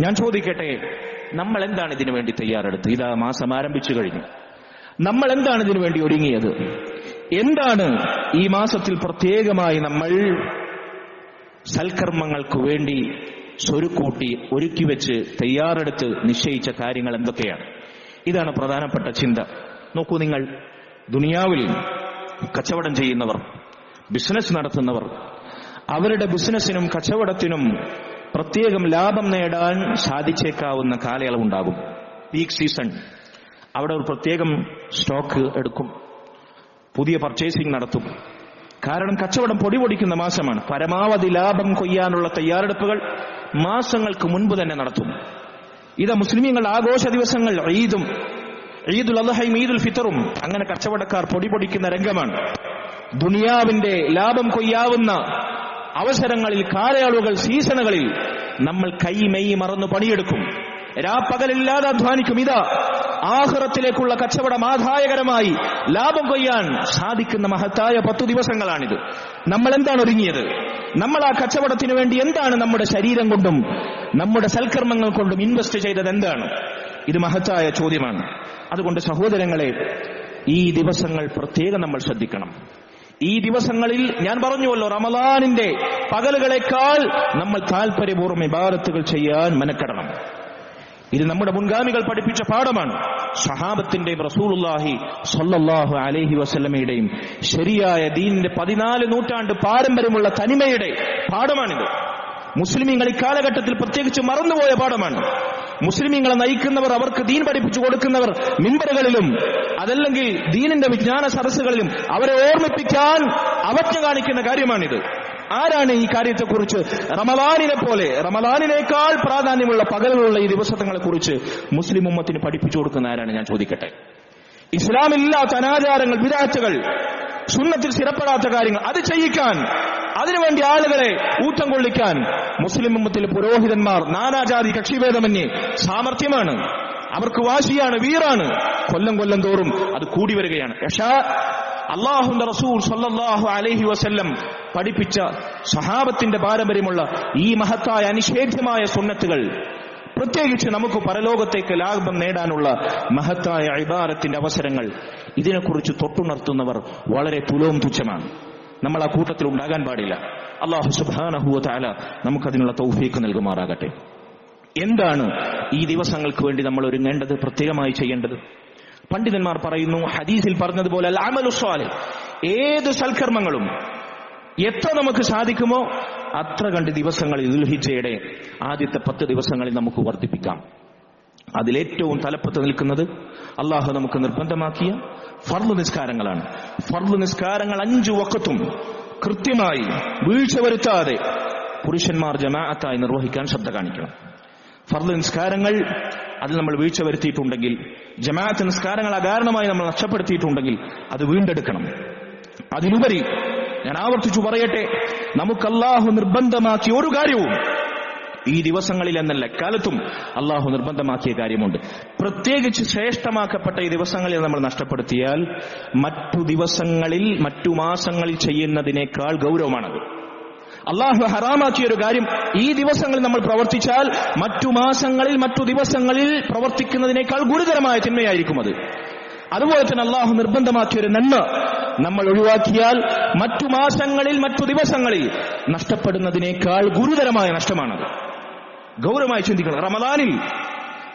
ഞാൻ ചോദിക്കട്ടെ, നമ്മൾ എന്താണ് ഇതിനു വേണ്ടി തയ്യാറെടുത്ത്? ഇതാ മാസം ആരംഭിച്ചു കഴിഞ്ഞു. നമ്മൾ എന്താണ് ഇതിനു വേണ്ടി ഒരുങ്ങിയത്? എന്താണ് ഈ മാസത്തിൽ പ്രത്യേകമായി നമ്മൾ സൽക്കർമ്മങ്ങൾക്ക് വേണ്ടി സ്വരുക്കൂട്ടി ഒരുക്കി വെച്ച് തയ്യാറെടുത്ത് നിശ്ചയിച്ച കാര്യങ്ങൾ എന്തൊക്കെയാണ്? ഇതാണ് പ്രധാനപ്പെട്ട ചിന്ത. നോക്കൂ, നിങ്ങൾ ദുനിയാവിൽ കച്ചവടം ചെയ്യുന്നവർ, ബിസിനസ് നടത്തുന്നവർ, അവരുടെ ബിസിനസ്സിനും കച്ചവടത്തിനും പ്രത്യേകം ലാഭം നേടാൻ സാധിച്ചേക്കാവുന്ന കാലയളവുണ്ടാകും. Peak season. അവിടെ ഒരു പ്രത്യേകം സ്റ്റോക്ക് എടുക്കും, പുതിയ പർച്ചേസിംഗ് നടത്തും. കാരണം കച്ചവടം പൊടിപൊടിക്കുന്ന മാസമാണ്. പരമാവധി ലാഭം കൊയ്യാനുള്ള തയ്യാറെടുപ്പുകൾ മാസങ്ങൾക്ക് മുൻപ് തന്നെ നടത്തും. ഇത് മുസ്ലിമീങ്ങളുടെ ആഘോഷ ദിവസങ്ങൾ, ഈദുൽ അദ്ഹയും ഈദുൽ ഫിത്തറും, അങ്ങനെ കച്ചവടക്കാർ പൊടിപൊടിക്കുന്ന രംഗമാണ്. ദുനിയാവിന്റെ ലാഭം കൊയ്യാവുന്ന അവസരങ്ങളിൽ, കാലയളവുകൾ, സീസണുകളിൽ നമ്മൾ കൈമെയ് മറന്നു പണിയെടുക്കും, രാപ്പകലില്ലാതെ അധ്വാനിക്കും. ഇതാ ആഖിറത്തിലേക്കുള്ള കച്ചവടം ആദായകരമായി ലാഭം കൊയ്യാൻ സാധിക്കുന്ന മഹത്തായ 10 ദിവസങ്ങളാണിത്. നമ്മൾ എന്താണ് ഒരുങ്ങിയത്? നമ്മൾ ആ കച്ചവടത്തിന് വേണ്ടി എന്താണ് നമ്മുടെ ശരീരം കൊണ്ടും നമ്മുടെ സൽക്കർമ്മങ്ങൾ കൊണ്ടും ഇൻവെസ്റ്റ് ചെയ്തത്? എന്താണ്? ഇത് മഹത്തായ ചോദ്യമാണ്. അതുകൊണ്ട് സഹോദരങ്ങളെ, ഈ ദിവസങ്ങൾ പ്രത്യേകം നമ്മൾ ശ്രദ്ധിക്കണം. ഈ ദിവസങ്ങളിൽ ഞാൻ പറഞ്ഞുവല്ലോ, റമളാനിന്റെ പകലുകളെക്കാൾ നമ്മൾ താല്പര്യപൂർവ്വം ഇബാദത്തുകൾ ചെയ്യാൻ മെനക്കെടണം. ഇത് നമ്മുടെ മുൻഗാമികൾ പഠിപ്പിച്ച പാഠമാണ്. സഹാബത്തിന്റെയും റസൂലുള്ളാഹി സ്വല്ലല്ലാഹു അലൈഹി വസല്ലമയുടെയും ശരിയായ ദീനിന്റെ 14 നൂറ്റാണ്ട് പാരമ്പര്യമുള്ള തനിമയുടെ പാഠമാണിത്. മുസ്ലിമീങ്ങൾ ഇക്കാലഘട്ടത്തിൽ പ്രത്യേകിച്ച് മറന്നുപോയ പാഠമാണ്. മുസ്ലിമീങ്ങളെ നയിക്കുന്നവർ, അവർക്ക് ദീൻ പഠിപ്പിച്ചു കൊടുക്കുന്നവർ മിമ്പറുകളിലും അതല്ലെങ്കിൽ ദീനിന്റെ വിജ്ഞാന സദസ്സുകളിലും അവരെ ഓർമ്മിപ്പിക്കാൻ അവജ്ഞ കാണിക്കുന്ന കാര്യമാണിത്. ആരാണ് ഈ കാര്യത്തെക്കുറിച്ച് റമളാനിനെ പോലെ, റമളാനിനേക്കാൾ പ്രാധാന്യമുള്ള പകലുകളുള്ള ഈ ദിവസങ്ങളെ കുറിച്ച് മുസ്ലിം ഉമ്മത്തിന് പഠിപ്പിച്ചു കൊടുക്കുന്ന ആരാണ്? ഞാൻ ചോദിക്കട്ടെ. ഇസ്ലാമില്ലാത്ത അനാചാരങ്ങൾ, ബിദ്അത്തുകൾ, സുന്നത്തിൽ സ്ഥിരപ്പെടാത്ത കാര്യങ്ങൾ അത് ചെയ്യിക്കാൻ, അതിനുവേണ്ടി ആളുകളെ ഊറ്റം കൊള്ളിക്കാൻ മുസ്ലിം ഉമ്മത്തിലെ പുരോഹിതന്മാർ നാനാജാതി കക്ഷിഭേദമന്യേ സാമർഥ്യമാണ്, അവർക്ക് വാശിയാണ്, വീറാണ്. കൊല്ലം തോറും അത് കൂടി വരികയാണ്. അല്ലാഹുവിന്റെ റസൂൽ സ്വല്ലല്ലാഹു അലൈഹി വസല്ലം പഠിപ്പിച്ച സഹാബത്തിന്റെ പാരമ്പര്യമുള്ള ഈ മഹത്തായ അനിഷേധ്യമായ സുന്നത്തുകൾ, പ്രത്യേകിച്ച് നമുക്ക് പരലോകത്തേക്ക് ലാഭം നേടാനുള്ള മഹത്തായ ഇബാദത്തിന്റെ അവസരങ്ങൾ, ഇതിനെക്കുറിച്ച് തൊട്ടുണർത്തുന്നവർ വളരെ തുലോം തുച്ഛമാണ്. നമ്മൾ ആ കൂട്ടത്തിൽ ഉണ്ടാകാൻ പാടില്ല. അല്ലാഹു സുബ്ഹാനഹു വ തആല നമുക്കതിനുള്ള തൗഫീഖ് നൽകുമാറാകട്ടെ. എന്താണ് ഈ ദിവസങ്ങൾക്ക് വേണ്ടി നമ്മൾ ഒരുങ്ങേണ്ടത്, പ്രത്യേകമായി ചെയ്യേണ്ടത്? പണ്ഡിതന്മാർ പറയുന്നു, ഹദീസിൽ പറഞ്ഞതുപോലെ അൽ അമലു സ്വാലിഹ്, ഏത് സൽക്കർമ്മങ്ങളും എത്ര നമുക്ക് സാധിക്കുമോ അത്ര കണ്ട് ദിവസങ്ങളിൽ ദുൽഹിജ്ജയുടെ ആദ്യത്തെ 10 ദിവസങ്ങളിൽ നമുക്ക് വർദ്ധിപ്പിക്കാം. അതിലേറ്റവും തലപ്പത്ത് നിൽക്കുന്നത് അള്ളാഹു നമുക്ക് നിർബന്ധമാക്കിയ ഫർള് നിസ്കാരങ്ങളാണ്. ഫർള് നിസ്കാരങ്ങൾ 5 വഖത്തും കൃത്യമായി വീഴ്ച വരുത്താതെ പുരുഷന്മാർ ജമാഅത്തായി നിർവഹിക്കാൻ ശ്രദ്ധ കാണിക്കണം. ഫർള് നിസ്കാരങ്ങൾ അതിൽ നമ്മൾ വീഴ്ച വരുത്തിയിട്ടുണ്ടെങ്കിൽ, ജമാഅത്ത് നിസ്കാരങ്ങൾ അകാരണമായി നമ്മൾ നഷ്ടപ്പെടുത്തിയിട്ടുണ്ടെങ്കിൽ അത് വീണ്ടെടുക്കണം. അതിലുപരി ഞാൻ ആവർത്തിച്ചു പറയട്ടെ, നമുക്ക് അല്ലാഹു നിർബന്ധമാക്കിയ ഒരു കാര്യവും ഈ ദിവസങ്ങളിൽ എന്നല്ല എക്കാലത്തും അല്ലാഹു നിർബന്ധമാക്കിയ കാര്യമുണ്ട്. പ്രത്യേകിച്ച് ശ്രേഷ്ഠമാക്കപ്പെട്ട ഈ ദിവസങ്ങളിൽ നമ്മൾ നഷ്ടപ്പെടുത്തിയാൽ മറ്റു ദിവസങ്ങളിൽ, മറ്റു മാസങ്ങളിൽ ചെയ്യുന്നതിനേക്കാൾ ഗൗരവമാണത്. അല്ലാഹു ഹറാമാക്കിയ ഒരു കാര്യം ഈ ദിവസങ്ങളിൽ നമ്മൾ പ്രവർത്തിച്ചാൽ മറ്റു മാസങ്ങളിൽ, മറ്റു ദിവസങ്ങളിൽ പ്രവർത്തിക്കുന്നതിനേക്കാൾ ഗുരുതരമായ തിന്മയായിരിക്കും അത്. അതുപോലെ തന്നെ അല്ലാഹു നിർബന്ധമാക്കിയൊരു നന്മ നമ്മൾ ഒഴിവാക്കിയാൽ മറ്റു മാസങ്ങളിൽ, മറ്റു ദിവസങ്ങളിൽ നഷ്ടപ്പെടുന്നതിനേക്കാൾ ഗുരുതരമായ നഷ്ടമാണത്. ഗൗരവമായി ചിന്തിക്കണം. റമളാനിൽ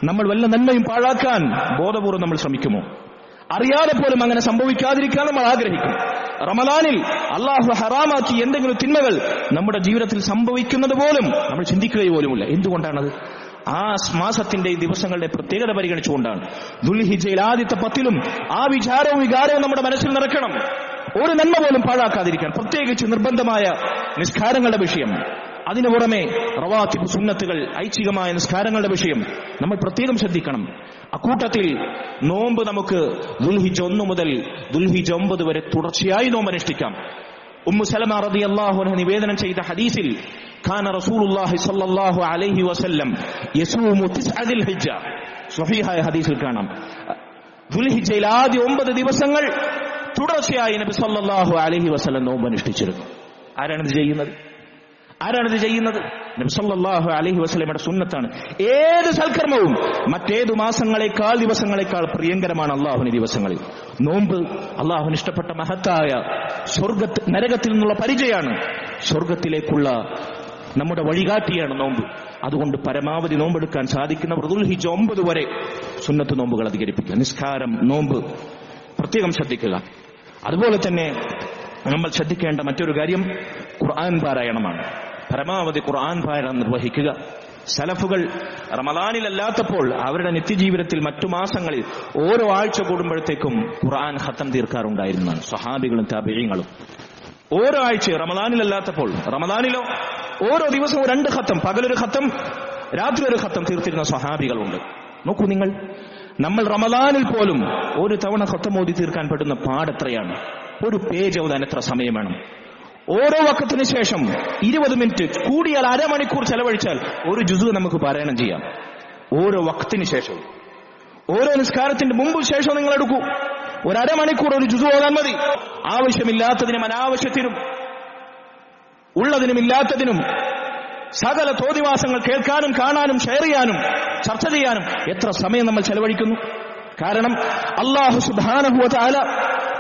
നമ്മൾ വല്ല നന്മയും പാഴാക്കാൻ ബോധപൂർവ്വം നമ്മൾ ശ്രമിക്കുമോ? അറിയാതെ പോലും അങ്ങനെ സംഭവിക്കാതിരിക്കാൻ നമ്മൾ ആഗ്രഹിക്കും. റമളാനിൽ അല്ലാഹു ഹറാമാക്കി എന്തെങ്കിലും തിന്മകൾ നമ്മുടെ ജീവിതത്തിൽ സംഭവിക്കുന്നത് പോലും നമ്മൾ ചിന്തിക്കുക പോലുമില്ല. എന്തുകൊണ്ടാണത്? ആ മാസത്തിന്റെ ഈ ദിവസങ്ങളുടെ പ്രത്യേകത പരിഗണിച്ചുകൊണ്ടാണ്. ദുൽഹിജ്ജയിൽ ആദ്യത്തെ 10ലും ആ വിചാരവും വികാരവും നമ്മുടെ മനസ്സിൽ നിറക്കണം. ഒരു നന്മ പോലും പാഴാക്കാതിരിക്കാൻ, പ്രത്യേകിച്ച് നിർബന്ധമായ നിസ്കാരങ്ങളുടെ വിഷയം, അതിനു പുറമെ റവാത്തിബ് സുന്നത്തുകൾ, ഐച്ഛികമായ നിസ്കാരങ്ങളുടെ വിഷയം നമ്മൾ പ്രത്യേകം ശ്രദ്ധിക്കണം. അക്കൂട്ടത്തിൽ നോമ്പ് നമുക്ക് ദുൽഹിജ്ജ 1 മുതൽ ദുൽഹിജ്ജ 9 വരെ തുടർച്ചയായി നോമ്പ് അനുഷ്ഠിക്കാം. ഉമ്മു സലമ റളിയല്ലാഹു അൻഹ നിവേദനം ചെയ്ത ഹദീസിൽ കാന റസൂലുള്ളാഹി സ്വല്ലല്ലാഹു അലൈഹി വസല്ലം യസൂമു 9 ദുൽഹിജ്ജ, സ്വഹീഹായ ഹദീസിൽ കാണാം, ദുൽഹിജ്ജയിൽ ആദ്യ 9 ദിവസങ്ങൾ തുടർച്ചയായി നബി സല്ലല്ലാഹു അലൈഹി വസല്ലം നോമ്പ് അനുഷ്ഠിച്ചിരുന്നു. ആരാണിത് ചെയ്യുന്നത്? നബി സല്ലല്ലാഹു അലൈഹി വസല്ലമയുടെ സുന്നത്താണ്. ഏത് സൽക്കർമ്മവും മറ്റേതു മാസങ്ങളെക്കാൾ ദിവസങ്ങളെക്കാൾ പ്രിയങ്കരമാണ് അള്ളാഹുവിന് ദിവസങ്ങളിൽ. നോമ്പ് അള്ളാഹുവിന് ഇഷ്ടപ്പെട്ട മഹത്തായ നരകത്തിൽ നിന്നുള്ള പരിചയമാണ്, സ്വർഗത്തിലേക്കുള്ള നമ്മുടെ വഴികാട്ടിയാണ് നോമ്പ്. അതുകൊണ്ട് പരമാവധി നോമ്പെടുക്കാൻ സാധിക്കുന്നവർ ദുൽഹിജ്ജ 9 വരെ സുന്നത്ത് നോമ്പുകൾ അധികരിപ്പിക്കുക. നിസ്കാരം, നോമ്പ് പ്രത്യേകം ശ്രദ്ധിക്കുക. അതുപോലെ തന്നെ നമ്മൾ ശ്രദ്ധിക്കേണ്ട മറ്റൊരു കാര്യം ഖുർആൻ പാരായണമാണ്. പരമാവധി ഖുർആൻ പാരായണം നിർവഹിക്കുക. സലഫുകൾ റമദാനിലല്ലാത്തപ്പോൾ അവരുടെ നിത്യജീവിതത്തിൽ മറ്റു മാസങ്ങളിൽ ഓരോ ആഴ്ച കൂടുമ്പോഴത്തേക്കും ഖുർആൻ ഖത്തം തീർക്കാറുണ്ടായിരുന്നതാണ് സ്വഹാബികളും താബിഈങ്ങളും. ഓരോ ആഴ്ച റമദാനിലല്ലാത്തപ്പോൾ, റമദാനിലോ ഓരോ ദിവസവും 2 ഖത്തം, പകലൊരു ഖത്തം രാത്രി ഒരു ഖത്തം തീർത്തിരുന്ന സ്വഹാബികളുണ്ട്. നോക്കൂ നിങ്ങൾ, നമ്മൾ റമദാനിൽ പോലും ഒരു തവണ ഖത്തം ഓതി തീർക്കാൻ പെടുന്ന പാടെത്രയാണ്? ഒരു പേജ് ഓതാൻ എത്ര സമയം വേണം? ഓരോ വഖത്തിന് ശേഷം 20 മിനിറ്റ്, കൂടിയാൽ അരമണിക്കൂർ ചെലവഴിച്ചാൽ ഒരു ജുസു നമുക്ക് പാരായണം ചെയ്യാം. ഓരോ വഖത്തിന് ശേഷവും, ഓരോ നിസ്കാരത്തിന്റെ മുമ്പും ശേഷവും നിങ്ങൾ എടുക്കൂ, ഒരു അരമണിക്കൂർ ഒരു ജുസു ഓതാൻ മതി. ആവശ്യമില്ലാത്തതിനും അനാവശ്യത്തിനും, ഉള്ളതിനും ഇല്ലാത്തതിനും, സകല തോന്നിവാസങ്ങൾ കേൾക്കാനും കാണാനും ഷെയർ ചെയ്യാനും ചർച്ച ചെയ്യാനും എത്ര സമയം നമ്മൾ ചെലവഴിക്കുന്നു? കാരണം അല്ലാഹു സുബ്ഹാനഹു വ തആല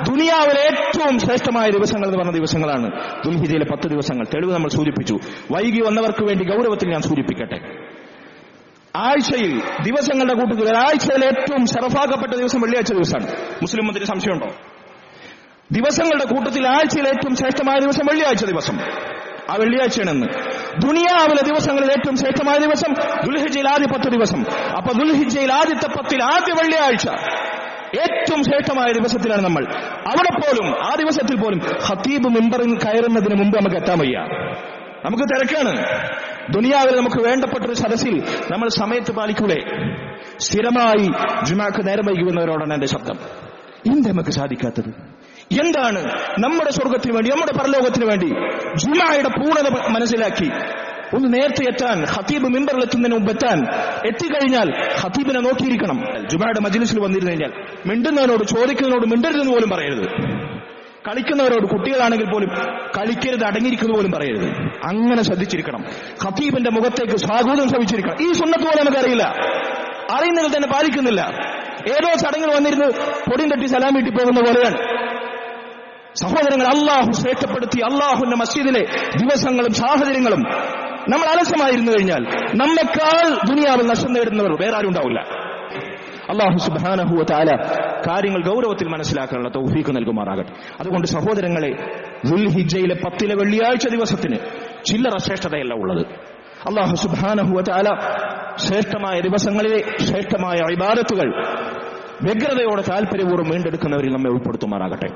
ദുനിയാവിലെ ഏറ്റവും ശ്രേഷ്ഠമായ ദിവസങ്ങൾ എന്ന് പറഞ്ഞ ദിവസങ്ങളാണ് ദുൽഹിജ്ജയിലെ 10 ദിവസങ്ങൾ. തെളിവ് നമ്മൾ സൂചിപ്പിച്ചു. വൈകി വന്നവർക്ക് വേണ്ടി ഗൗരവത്തിൽ ഞാൻ സൂചിപ്പിക്കട്ടെ. ആഴ്ചയിൽ, ദിവസങ്ങളുടെ കൂട്ടത്തിൽ ഒരാഴ്ചയിലെ ഏറ്റവും ശറഫാക്കപ്പെട്ട ദിവസം വെള്ളിയാഴ്ച ദിവസമാണ്. മുസ്ലിം മതത്തിന് സംശയമുണ്ടോ? ദിവസങ്ങളുടെ കൂട്ടത്തിൽ ആഴ്ചയിലെ ഏറ്റവും ശ്രേഷ്ഠമായ ദിവസം വെള്ളിയാഴ്ച ദിവസം. ആ വെള്ളിയാഴ്ചയാണെന്ന്. ദുനിയാവിലെ ദിവസങ്ങളിൽ ഏറ്റവും ശ്രേഷ്ഠമായ ദിവസം ദുൽഹിജ്ജയിൽ ആദ്യ 10 ദിവസം. അപ്പൊ ദുൽഹിജ്ജയിൽ ആദ്യത്തെ 10 ആദ്യ വെള്ളിയാഴ്ച ഏറ്റവും ശ്രേഷ്ഠമായ ദിവസത്തിലാണ് നമ്മൾ. അവിടെ പോലും, ആ ദിവസത്തിൽ പോലും ഖതീബ് മിമ്പറിൽ കയറുന്നതിന് മുമ്പ് നമുക്ക് എത്താൻ വയ്യ. നമുക്ക് തിരക്കാണ്. ദുനിയാവിൽ നമുക്ക് വേണ്ടപ്പെട്ടൊരു സദസ്സിൽ നമ്മൾ സമയത്ത് പാലിക്കൂലേ? സ്ഥിരമായി ജുമാക്ക് നേരം വൈകുന്നവരോടാണ് എന്റെ ശബ്ദം. എന്താ നമുക്ക് സാധിക്കാത്തത്? എന്താണ് നമ്മുടെ സ്വർഗത്തിന് വേണ്ടി, നമ്മുടെ പരലോകത്തിന് വേണ്ടി ജുമായുടെ പൂർണ്ണത മനസ്സിലാക്കി ഒന്ന് നേരത്തെ എത്താൻ, ഖതീബ് മിമ്പറിൽ എത്തുന്നതിന് മുമ്പ് എത്താൻ, എത്തിക്കഴിഞ്ഞാൽ ഖതീബിനെ നോക്കിയിരിക്കണം. ജുമായുടെ മജ്ലിസിൽ വന്നിരുന്നു കഴിഞ്ഞാൽ മിണ്ടുന്നവനോട്, ചോദിക്കുന്നതിനോട് മിണ്ടരുതെന്ന് പോലും പറയരുത്. കളിക്കുന്നവരോട്, കുട്ടികളാണെങ്കിൽ പോലും കളിക്കരുത്, അടങ്ങിയിരിക്കുന്നു പോലും പറയരുത്. അങ്ങനെ ശ്രദ്ധിച്ചിരിക്കണം. ഖതീബിന്റെ മുഖത്തേക്ക് സ്വാഗതം ശ്രമിച്ചിരിക്കണം. ഈ സുന്നത്ത് പോലും നമുക്കറിയില്ല, അറിയുന്നതിൽ തന്നെ പാലിക്കുന്നില്ല. ഏതോ ചടങ്ങിൽ വന്നിരുന്ന് പൊടിയും തട്ടി സലാം വീട്ടി പോകുന്ന പോലെയാണ്. സഹോദരങ്ങൾ, അള്ളാഹു ശ്രേഷ്ഠപ്പെടുത്തി അള്ളാഹുവിന്റെ മസ്ജിദിലെ ദിവസങ്ങളും സാഹചര്യങ്ങളും നമ്മൾ അലസമായിരുന്നു കഴിഞ്ഞാൽ നമ്മെക്കാൾ ദുനിയാവിൽ നഷ്ടം നേടുന്നവർ വേറെ ആരും ഉണ്ടാവില്ല. അല്ലാഹു സുബ്ഹാനഹു വ തആല കാര്യങ്ങൾ ഗൗരവത്തിൽ മനസ്സിലാക്കാനുള്ള തൗഫീഖ് നൽകുമാറാകട്ടെ. അതുകൊണ്ട് സഹോദരങ്ങളെ, ദുൽഹിജ്ജയിലെ 10 വെള്ളിയാഴ്ച ദിവസത്തിന് ചില്ലറ ശ്രേഷ്ഠതയല്ല ഉള്ളത്. അല്ലാഹു സുബ്ഹാനഹു വ തആല ശ്രേഷ്ഠമായ ദിവസങ്ങളിലെ ശ്രേഷ്ഠമായ ഇബാദത്തുകൾ വ്യഗ്രതയോടെ താൽപര്യപൂർവ്വം വീണ്ടെടുക്കുന്നവരിൽ നമ്മെ ഉൾപ്പെടുത്തുമാറാകട്ടെ.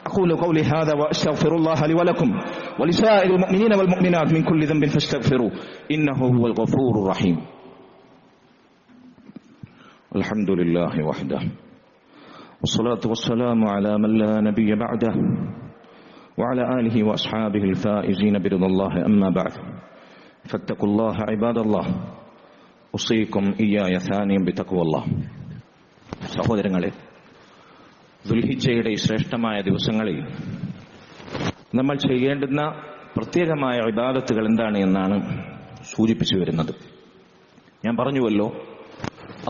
അഖൂലു ഖൗലി ഹാദാ വഅസ്തഗ്ഫിറുല്ലാഹ ലി വലക്കും വലിസാഇരിൽ മുഅ്മിനീന വൽ മുഅ്മിനാത്ത് മിൻ കുല്ലി ദംബിൻ ഫസ്തഗ്ഫിറൂ ഇന്നഹു ഹുവൽ ഗഫൂറുർ റഹീം. അൽഹംദുലില്ലാഹി വഹ്ദഹു വസ്സലാത്തു വസ്സലാമു അലാ മൻ ലാ നബിയ്യ ബഅദഹു വഅലാ ആലിഹി വഅസ്ഹാബിഹിൽ ഫായിസീന ബിറിദല്ലാഹി അമ്മാ ബഅദ് ഫത്തഖുല്ലാഹ ഇബാദല്ലാഹ് ഉസീകും ഇയ്യായ സാനിയം ബിതഖ്വല്ലാഹ്. സഹോദരങ്ങളെ, ദുൽഹിജ്ജയുടെ ഈ ശ്രേഷ്ഠമായ ദിവസങ്ങളിൽ നമ്മൾ ചെയ്യേണ്ടുന്ന പ്രത്യേകമായ ഇബാദത്തുകൾ എന്താണ് എന്നാണ് സൂചിപ്പിച്ചു വരുന്നത്. ഞാൻ പറഞ്ഞുവല്ലോ,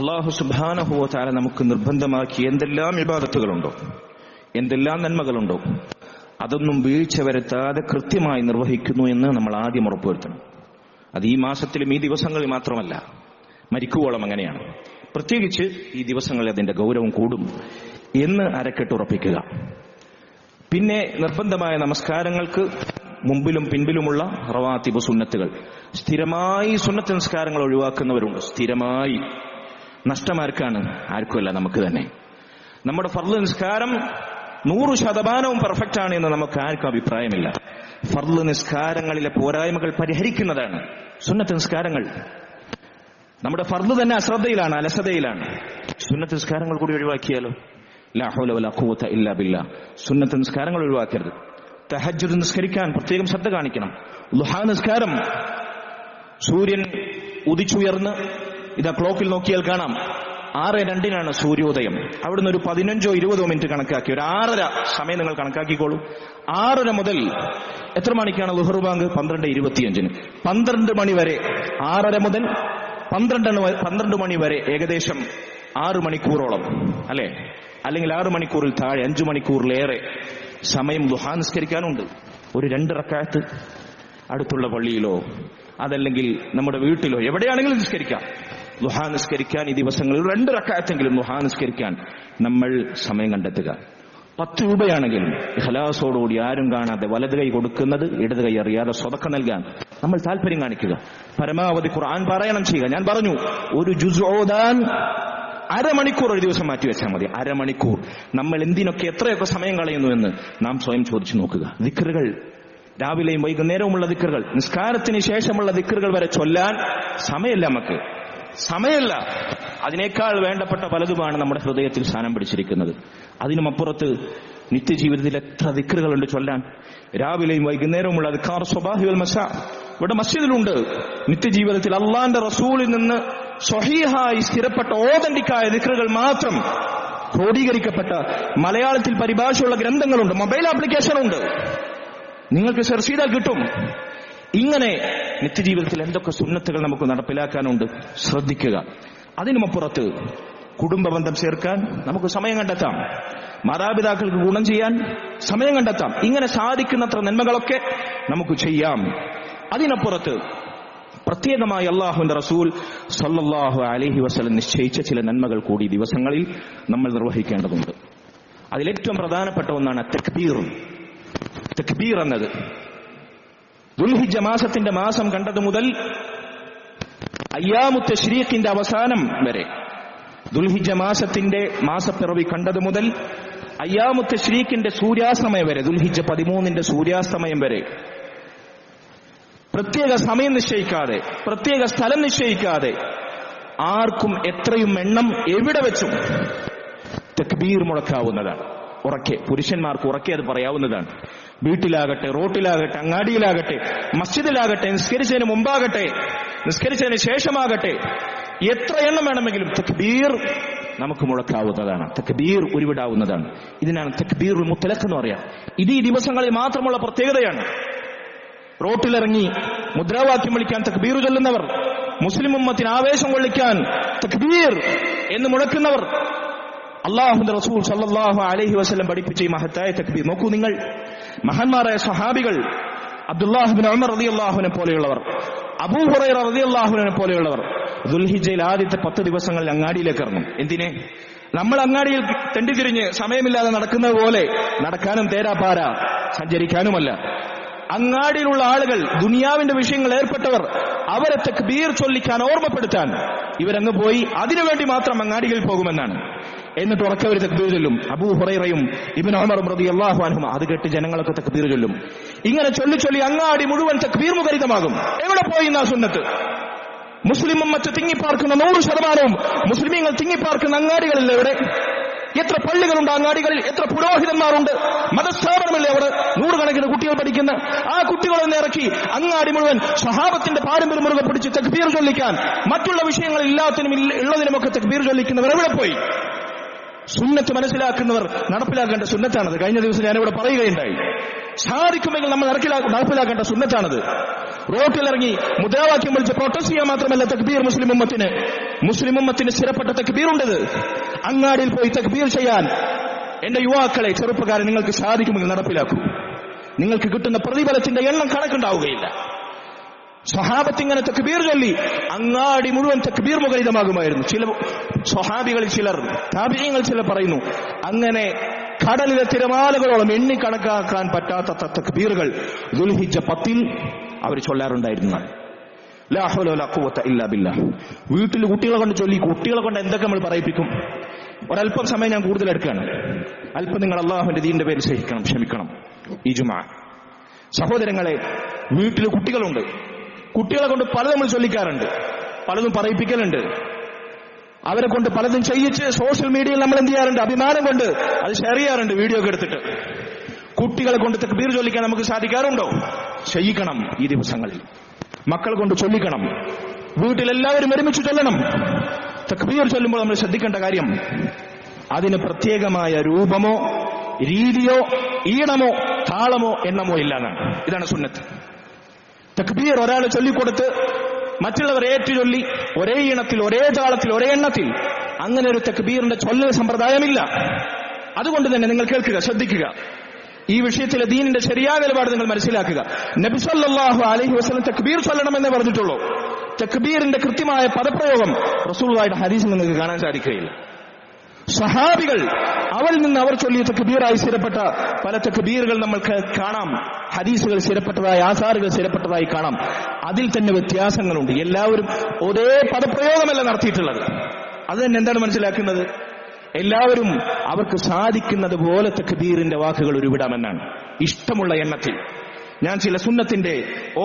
അല്ലാഹു സുബ്ഹാനഹു വ തആല നമുക്ക് നിർബന്ധമാക്കി എന്തെല്ലാം ഇബാദത്തുകളുണ്ടോ, എന്തെല്ലാം നന്മകളുണ്ടോ, അതൊന്നും വീഴ്ച വരുത്താതെ കൃത്യമായി നിർവഹിക്കുന്നു എന്ന് നമ്മൾ ആദ്യം ഉറപ്പുവരുത്തണം. അത് ഈ മാസത്തിലും ഈ ദിവസങ്ങളിൽ മാത്രമല്ല, മരിക്കുവോളം അങ്ങനെയാണ്. പ്രത്യേകിച്ച് ഈ ദിവസങ്ങളിൽ അതിന്റെ ഗൗരവം കൂടും എന്ന് അരക്കെട്ടുറപ്പിക്കുക. പിന്നെ നിർബന്ധമായ നമസ്കാരങ്ങൾക്ക് മുമ്പിലും പിൻപിലുമുള്ള റവാത്തിബ് സുന്നത്തുകൾ, സ്ഥിരമായി സുന്നത്ത് നിസ്കാരങ്ങൾ ഒഴിവാക്കുന്നവരുണ്ട്. സ്ഥിരമായി നഷ്ടമാർക്കാണ്? ആർക്കുമല്ല, നമുക്ക് തന്നെ. നമ്മുടെ ഫർള് നിസ്കാരം 100% പെർഫെക്റ്റ് ആണ് എന്ന് നമുക്ക് ആർക്കും അഭിപ്രായമില്ല. ഫർള് നിസ്കാരങ്ങളിലെ പോരായ്മകൾ പരിഹരിക്കുന്നതാണ് സുന്നത്ത് നിസ്കാരങ്ങൾ. നമ്മുടെ ഫർള് തന്നെ അശ്രദ്ധയിലാണ്, അലസതയിലാണ്. സുന്നത്ത് നിസ്കാരങ്ങൾ കൂടി ഒഴിവാക്കിയാലോ? ലാ ഹൗല വലാ ഖുവത ഇല്ലാ ബില്ലാഹ്. സുന്നത്ത് നിസ്കാരങ്ങൾ ഒഴിവാക്കരുത്. തഹജ്ജുദ് നിസ്കരിക്കാൻ പ്രത്യേകം ശ്രദ്ധ കാണിക്കണം. ളുഹാ നിസ്കാരം, സൂര്യൻ ഉദിച്ചുയർന്ന് ഇതാ ക്ലോക്കിൽ നോക്കിയാൽ കാണാം 6:02 സൂര്യോദയം. അവിടുന്ന് ഒരു 15-20 മിനിറ്റ് കണക്കാക്കി, ഒരു 6:30 സമയം നിങ്ങൾ കണക്കാക്കിക്കോളൂ. 6:30 മുതൽ എത്ര മണിക്കാണ് ളുഹർ ബാങ്ക്? 12:25. 12 മണി വരെ, 6:30 മുതൽ 12 മണി വരെ ഏകദേശം 6 മണിക്കൂറോളം, അല്ലെ? അല്ലെങ്കിൽ 6 മണിക്കൂറിൽ താഴെ, 5 മണിക്കൂറിലേറെ സമയം ദുഹാ നിസ്കരിക്കാനുണ്ട്. ഒരു 2 റക്അത്ത് അടുത്തുള്ള പള്ളിയിലോ അതല്ലെങ്കിൽ നമ്മുടെ വീട്ടിലോ എവിടെയാണെങ്കിലും നിസ്കരിക്കാം. ദുഹാ നിസ്കരിക്കാൻ ഈ ദിവസങ്ങളിൽ 2 റക്അത്തെങ്കിലും ദുഹാ നിസ്കരിക്കാൻ നമ്മൾ സമയം കണ്ടെത്തുക. 10 രൂപയാണെങ്കിലും ഇഖ്ലാസോടുകൂടി ആരും കാണാതെ വലത് കൈ കൊടുക്കുന്നത് ഇടത് കൈ അറിയാതെ സ്വതക്ക നൽകാൻ നമ്മൾ താല്പര്യം കാണിക്കുക. പരമാവധി ഖുർആൻ പാരായണം ചെയ്യുക. ഞാൻ പറഞ്ഞു, ഒരു ജുസ് ഓതാൻ അരമണിക്കൂർ ഒരു ദിവസം മാറ്റിവെച്ചാൽ മതി. അരമണിക്കൂർ. നമ്മൾ എന്തിനൊക്കെ എത്രയൊക്കെ സമയം കളയുന്നു എന്ന് നാം സ്വയം ചോദിച്ചു നോക്കുക. ദിക്റുകൾ, രാവിലെയും വൈകുന്നേരവുമുള്ള ദിക്റുകൾ, നിസ്കാരത്തിന് ശേഷമുള്ള ദിക്റുകൾ വരെ ചൊല്ലാൻ സമയമില്ല. നമുക്ക് സമയമില്ല. അതിനേക്കാൾ വേണ്ടപ്പെട്ട പലതുമാണ് നമ്മുടെ ഹൃദയത്തിൽ സ്ഥാനം പിടിച്ചിരിക്കുന്നത്. അതിനുമപ്പുറത്ത് നിത്യജീവിതത്തിൽ എത്ര ദിക്റുകളുണ്ട് ചൊല്ലാൻ. രാവിലെയും വൈകുന്നേരവുമുള്ള ദിക്ർ സ്വബാഹി വൽ മസാ ഇവിടെ മസ്ജിദിലുണ്ട്. നിത്യജീവിതത്തിൽ അള്ളാന്റെ റസൂലിൽ നിന്ന് സ്വഹീഹായി സ്ഥിരപ്പെട്ട ഓതന്റിക്കായ ദിക്റുകൾ മാത്രം ക്രോഡീകരിക്കപ്പെട്ട മലയാളത്തിൽ പരിഭാഷയുള്ള ഗ്രന്ഥങ്ങളുണ്ട്, മൊബൈൽ ആപ്ലിക്കേഷൻ ഉണ്ട്, നിങ്ങൾക്ക് സെർച്ച് ചെയ്താൽ കിട്ടും. ഇങ്ങനെ നിത്യജീവിതത്തിൽ എന്തൊക്കെ സുന്നത്തുകൾ നമുക്ക് നടപ്പിലാക്കാനുണ്ട്, ശ്രദ്ധിക്കുക. അതിനുമപ്പുറത്ത് കുടുംബബന്ധം ചേർക്കാൻ നമുക്ക് സമയം കണ്ടെത്താം, മാതാപിതാക്കൾക്ക് ഗുണം ചെയ്യാൻ സമയം കണ്ടെത്താം. ഇങ്ങനെ സാധിക്കുന്നത്ര നന്മകളൊക്കെ നമുക്ക് ചെയ്യാം. അതിനപ്പുറത്ത് പ്രത്യേകമായി അല്ലാഹുവിന്റെ റസൂൽ സല്ലല്ലാഹു അലൈഹി വസല്ലം നിശ്ചയിച്ച ചില നന്മകൾ കൂടി ദിവസങ്ങളിൽ നമ്മൾ നിർവഹിക്കേണ്ടതുണ്ട്. അതിലേറ്റവും പ്രധാനപ്പെട്ട ഒന്നാണ് തക്ബീർ. തക്ബീർ എന്നത് ദുൽഹിജ്ജ മാസത്തിന്റെ മാസം കണ്ടത് മുതൽ അയ്യാമു തശ്രീഖിന്റെ അവസാനം വരെ, ദുൽഹിജ്ജ മാസത്തിന്റെ മാസപ്പിറവി കണ്ടത് മുതൽ അയ്യാമു തശ്രീഖിന്റെ സൂര്യാസ്തമയം വരെ, ദുൽഹിജ്ജ 13 സൂര്യാസ്തമയം വരെ പ്രത്യേക സമയം നിശ്ചയിക്കാതെ, പ്രത്യേക സ്ഥലം നിശ്ചയിക്കാതെ ആർക്കും എത്രയും എണ്ണം എവിടെ വെച്ചും തക്ബീർ മുഴക്കാവുന്നതാണ്. ഉറക്കെ, പുരുഷന്മാർക്ക് ഉറക്കെ അത് പറയാവുന്നതാണ്. വീട്ടിലാകട്ടെ, റോട്ടിലാകട്ടെ, അങ്ങാടിയിലാകട്ടെ, മസ്ജിദിലാകട്ടെ, നിസ്കരിച്ചതിന് മുമ്പാകട്ടെ, നിസ്കരിച്ചതിന് ശേഷമാകട്ടെ, എത്ര എണ്ണം വേണമെങ്കിലും തക്ബീർ നമുക്ക് മുഴക്കാവുന്നതാണ്. തക്ബീർ ഉരുവിടാവുന്നതാണ്. ഇതിനാണ് തക്ബീറുൽ മുത്ലഖ് എന്ന് പറയാം. ഇത് ഈ ദിവസങ്ങളിൽ മാത്രമുള്ള പ്രത്യേകതയാണ്. റോട്ടിലിറങ്ങി മുദ്രാവാക്യം വിളിക്കാൻ തക്ബീർ ചൊല്ലുന്നവർ, മുസ്ലിം ഉമ്മത്തിന് ആവേശം കൊള്ളിക്കാൻ തക്ബീർ എന്ന് മുഴക്കുന്നവർ, അല്ലാഹുവിന്റെ റസൂൽ സല്ലല്ലാഹു അലൈഹി വസല്ലം പഠിപ്പിച്ച ഈ മഹത്തായ തക്ബീർ നോക്കൂ നിങ്ങൾ. മഹാന്മാരായ സ്വഹാബികൾ, അബ്ദുല്ലാഹ് ഇബ്നു ഉമർ റളിയല്ലാഹുവിനെ പോലെയുള്ളവർ, അബൂ ഹുറൈറ റളിയല്ലാഹുവിനെ പോലെയുള്ളവർ ദുൽഹിജ്ജയിൽ ആദ്യത്തെ 10 ദിവസങ്ങളിൽ അങ്ങാടിയിലേക്ക് ഇറങ്ങും. എന്തിനെ? നമ്മൾ അങ്ങാടിയിൽ തെണ്ടിതിരിഞ്ഞ് സമയമില്ലാതെ നടക്കുന്നത് പോലെ നടക്കാനും തേരാപ്പാര സഞ്ചരിക്കാനുമല്ല. അങ്ങാടിയിലുള്ള ആളുകൾ, ദുനിയാവിന്റെ വിഷയങ്ങൾ ഏർപ്പെട്ടവർ, അവരെ തക്ബീർ ചൊല്ലിക്കാൻ ഓർമ്മപ്പെടുത്താൻ ഇവരങ്ങ് പോയി അതിനുവേണ്ടി മാത്രം അങ്ങാടികളിൽ പോകുമെന്നാണ്. എന്നിട്ട് ഉറക്കെ ഒരു തക്ബീർ ചൊല്ലും. അബൂ ഹുറൈറയും ഇബ്നു ഉമർ റളിയല്ലാഹു അൻഹുമ അത് കേട്ട് ജനങ്ങളൊക്കെ തക്ബീർ ചൊല്ലും. ഇങ്ങനെ ചൊല്ലി അങ്ങാടി മുഴുവൻ തക്ബീർ മുഖരിതമാകും. എവിടെ പോയി എന്നാ സുന്നത്ത്? മുസ്ലിം ഉമ്മത്ത് തിങ്ങിപ്പാർക്കുന്ന 100% മുസ്ലിമീങ്ങൾ തിങ്ങിപ്പാർക്കുന്ന അങ്ങാടികളിൽ എവിടെ? എത്ര പള്ളികളുണ്ട് അങ്ങാടികളിൽ? എത്ര പുരോഹിതന്മാരുണ്ട്? മതസ്ഥാപനമല്ലേ അവിടെ? 100 കണക്കിന് കുട്ടികൾ പഠിക്കുന്ന ആ കുട്ടികളൊന്ന് ഇറക്കി അങ്ങാടി മുഴുവൻ സ്വഹാബത്തിന്റെ പാരമ്പര്യം മുറുകെ പിടിച്ച് തക്ബീർ ചൊല്ലിക്കാൻ, മറ്റുള്ള വിഷയങ്ങൾ ഇല്ലാത്തതിനും ഉള്ളതിനുമൊക്കെ തക്ബീർ ചൊല്ലിക്കുന്നവർ എവിടെ പോയി? സുന്നത്ത് മനസ്സിലാക്കുന്നവർ നടപ്പിലാക്കേണ്ട സുന്നത്താണത്. കഴിഞ്ഞ ദിവസം ഞാനിവിടെ പറയുകയുണ്ടായി. സാധിക്കുമെങ്കിൽ നമ്മൾ നടപ്പിലാക്കേണ്ട സുന്നത്താണത്. റോട്ടിലിറങ്ങി മുദ്രാവാക്യം വിളിച്ച് പ്രൊട്ടസ്റ്റ് ചെയ്യാൻ മാത്രമല്ല തക്ബീർ മുസ്ലിം ഉമ്മത്തിന് സ്ഥിരപ്പെട്ട തക്ബീറുണ്ടത്. അങ്ങാടിയിൽ പോയി തക്ബീർ ചെയ്യാൻ എന്റെ യുവാക്കളെ, ചെറുപ്പക്കാരെ, നിങ്ങൾക്ക് സാധിക്കുമെങ്കിൽ നടപ്പിലാക്കൂ. നിങ്ങൾക്ക് കിട്ടുന്ന പ്രതിഫലത്തിന്റെ എണ്ണം കണക്കുണ്ടാവുകയില്ല. സ്വഹാബത്ത് ഇങ്ങനെ തക്ബീർ ചൊല്ലി അങ്ങാടി മുഴുവൻ തക്ബീർ മുഖരിതമാകുമായിരുന്നു. ചില സ്വഹാബികളിൽ ചിലർ, താബിഈങ്ങൾ ചിലർ പറയുന്നു, അങ്ങനെ കടലിലെ തിരമാലകളോളം എണ്ണിക്കണക്കാക്കാൻ പറ്റാത്ത തക്ബീറുകൾ ദുൽഹിജ്ജ 10 അവർ ചൊല്ലാറുണ്ടായിരുന്നു. ലാ ഹൗല വലാ ഖുവത ഇല്ലാ ബില്ലാഹ്. വീട്ടിൽ കുട്ടികളെ കൊണ്ട് ചൊല്ലി, കുട്ടികളെ കൊണ്ട് എന്തൊക്കെ നമ്മൾ പറയിപ്പിക്കും. ഒരല്പം സമയം ഞാൻ കൂടുതൽ എടുക്കുകയാണ്. അല്പം നിങ്ങൾ അള്ളാഹുവിന്റെ ദീനിന്റെ പേരിൽ ക്ഷമിക്കണം. ഈ ജുമുഅ സഹോദരങ്ങളെ, വീട്ടിൽ കുട്ടികളുണ്ട്. കുട്ടികളെ കൊണ്ട് പലതും നമ്മൾ ചൊല്ലിക്കാറുണ്ട്, പലതും പറയിപ്പിക്കലുണ്ട്. അവരെ കൊണ്ട് പലതും ചെയ്യിച്ച് സോഷ്യൽ മീഡിയയിൽ നമ്മൾ എന്ത് ചെയ്യാറുണ്ട്? അഭിമാനം കൊണ്ട് അത് ഷെയർ ചെയ്യാറുണ്ട്, വീഡിയോ ഒക്കെ എടുത്തിട്ട്. കുട്ടികളെ കൊണ്ട് തക്ബീർ ചൊല്ലിക്കാൻ നമുക്ക് സാധിക്കാറുണ്ടോ? ചെയ്യിക്കണം. ഈ ദിവസങ്ങളിൽ മക്കളെ കൊണ്ട് ചൊല്ലിക്കണം. വീട്ടിലെല്ലാവരും ഒരുമിച്ച് ചൊല്ലണം. തക്ബീർ ചൊല്ലുമ്പോൾ നമ്മൾ ശ്രദ്ധിക്കേണ്ട കാര്യം, അതിന് പ്രത്യേകമായ രൂപമോ രീതിയോ ഈണമോ താളമോ എണ്ണമോ ഇല്ലാന്നാണ്. ഇതാണ് സുന്നത്ത്. തക്ബീർ ഒരാൾ ചൊല്ലിക്കൊടുത്ത് മറ്റുള്ളവർ ഏറ്റുചൊല്ലി ഒരേ ഈണത്തിൽ ഒരേ താളത്തിൽ ഒരേ എണ്ണത്തിൽ അങ്ങനെ ഒരു തക്ബീറിന്റെ ചൊല്ലൽ സമ്പ്രദായമില്ല. അതുകൊണ്ട് തന്നെ നിങ്ങൾ കേൾക്കുക, ശ്രദ്ധിക്കുക. ഈ വിഷയത്തിലെ ദീനിന്റെ ശരിയായ നിലപാട് നിങ്ങൾ മനസ്സിലാക്കുക. നബി സല്ലല്ലാഹു അലൈഹി വസല്ലം തക്ബീർ ചൊല്ലണമെന്നേ പറഞ്ഞിട്ടുള്ളൂ. തക്ബീറിന്റെ കൃത്യമായ പദപ്രയോഗം റസൂലുള്ളാഹിയുടെ ഹദീസിൽ നിങ്ങൾക്ക് കാണാൻ സാധിക്കുകയില്ല. സഹാബികൾ അവരിൽ നിന്ന് അവർ ചൊല്ലിയ തക്ബീറായി സ്ഥിരപ്പെട്ട പല തക്ബീറുകൾ നമ്മൾക്ക് കാണാം. ഹദീസുകൾ സ്ഥിരപ്പെട്ടതായി, ആസാറുകൾ സ്ഥിരപ്പെട്ടതായി കാണാം. അതിൽ തന്നെ വ്യത്യാസങ്ങളുണ്ട്. എല്ലാവരും ഒരേ പദപ്രയോഗമല്ല നടത്തിയിട്ടുള്ളത്. അത് തന്നെ എന്താണ് മനസ്സിലാക്കുന്നത്? എല്ലാവരും അവർക്ക് സാധിക്കുന്നത് പോലെ തക്ബീറിന്റെ വാക്കുകൾ ഉരുവിടാമെന്നാണ്, ഇഷ്ടമുള്ള എണ്ണത്തിൽ. ഞാൻ ചില സുന്നത്തിന്റെ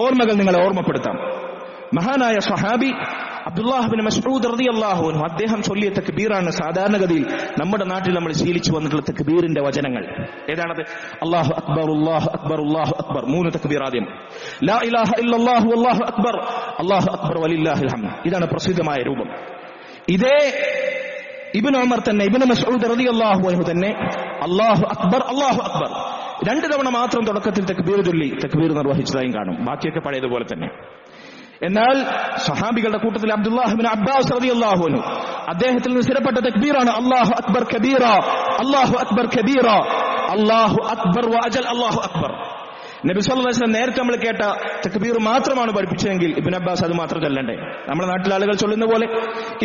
ഓർമ്മകൾ നിങ്ങളെ ഓർമ്മപ്പെടുത്താം. മഹാനായ സ്വഹാബി അബ്ദുല്ലാഹ് ഇബ്നു മസ്ഊദ് റളിയല്ലാഹു അൻഹു അദ്ദേഹം ചൊല്ലിയ തക്ബീറാണ് സാധാരണഗതിയിൽ നമ്മുടെ നാട്ടിൽ നമ്മൾ ശീലിച്ചു വന്നിട്ടുള്ള തക്ബീറിന്റെ വചനങ്ങൾ. ഏതാണത്? അല്ലാഹു അക്ബർ അല്ലാഹു അക്ബർ അല്ലാഹു അക്ബർ. 3 തക്ബീർ ആദ്യം. ലാ ഇലാഹ ഇല്ലല്ലാഹു അല്ലാഹു അക്ബർ അല്ലാഹു അക്ബർ വലില്ലാഹിൽ ഹംദ്. ഇതാണ് പ്രസിദ്ധമായ രൂപം. ഇതേ ഇബ്നു ഉമർ തന്നെ, ഇബ്നു മസ്ഊദ് റളിയല്ലാഹു അൻഹു തന്നെ അല്ലാഹു അക്ബർ അല്ലാഹു അക്ബർ 2 തവണ മാത്രം തുടക്കത്തിൽ തക്ബീർ ചൊല്ലി തക്ബീർ നിർവഹിച്ചതായും കാണും. ബാക്കിയൊക്കെ പഴയതുപോലെ തന്നെ. എന്നാൽ സഹാബികളുടെ കൂട്ടത്തിൽ അബ്ദുല്ലാഹ് ഇബ്നു അബ്ബാസ് റളിയല്ലാഹു അൻഹു അദ്ദേഹത്തിൽ നിന്ന് സ്ഥിരപ്പെട്ട തക്ബീറാണ് അല്ലാഹു അക്ബർ കബീറ അല്ലാഹു അക്ബർ കബീറ അല്ലാഹു അക്ബർ വഅജൽ അല്ലാഹു അക്ബർ. നബി സല്ലല്ലാഹു അലൈഹി വസല്ലം നേരത്തെ നമ്മൾ കേട്ട തക്ബീർ മാത്രമാണ് പഠിപ്പിച്ചതെങ്കിൽ ഇബ്നു അബ്ബാസ് അത് മാത്രം ചൊല്ലണ്ടേ? നമ്മുടെ നാട്ടിലെ ആളുകൾ ചൊല്ലുന്ന പോലെ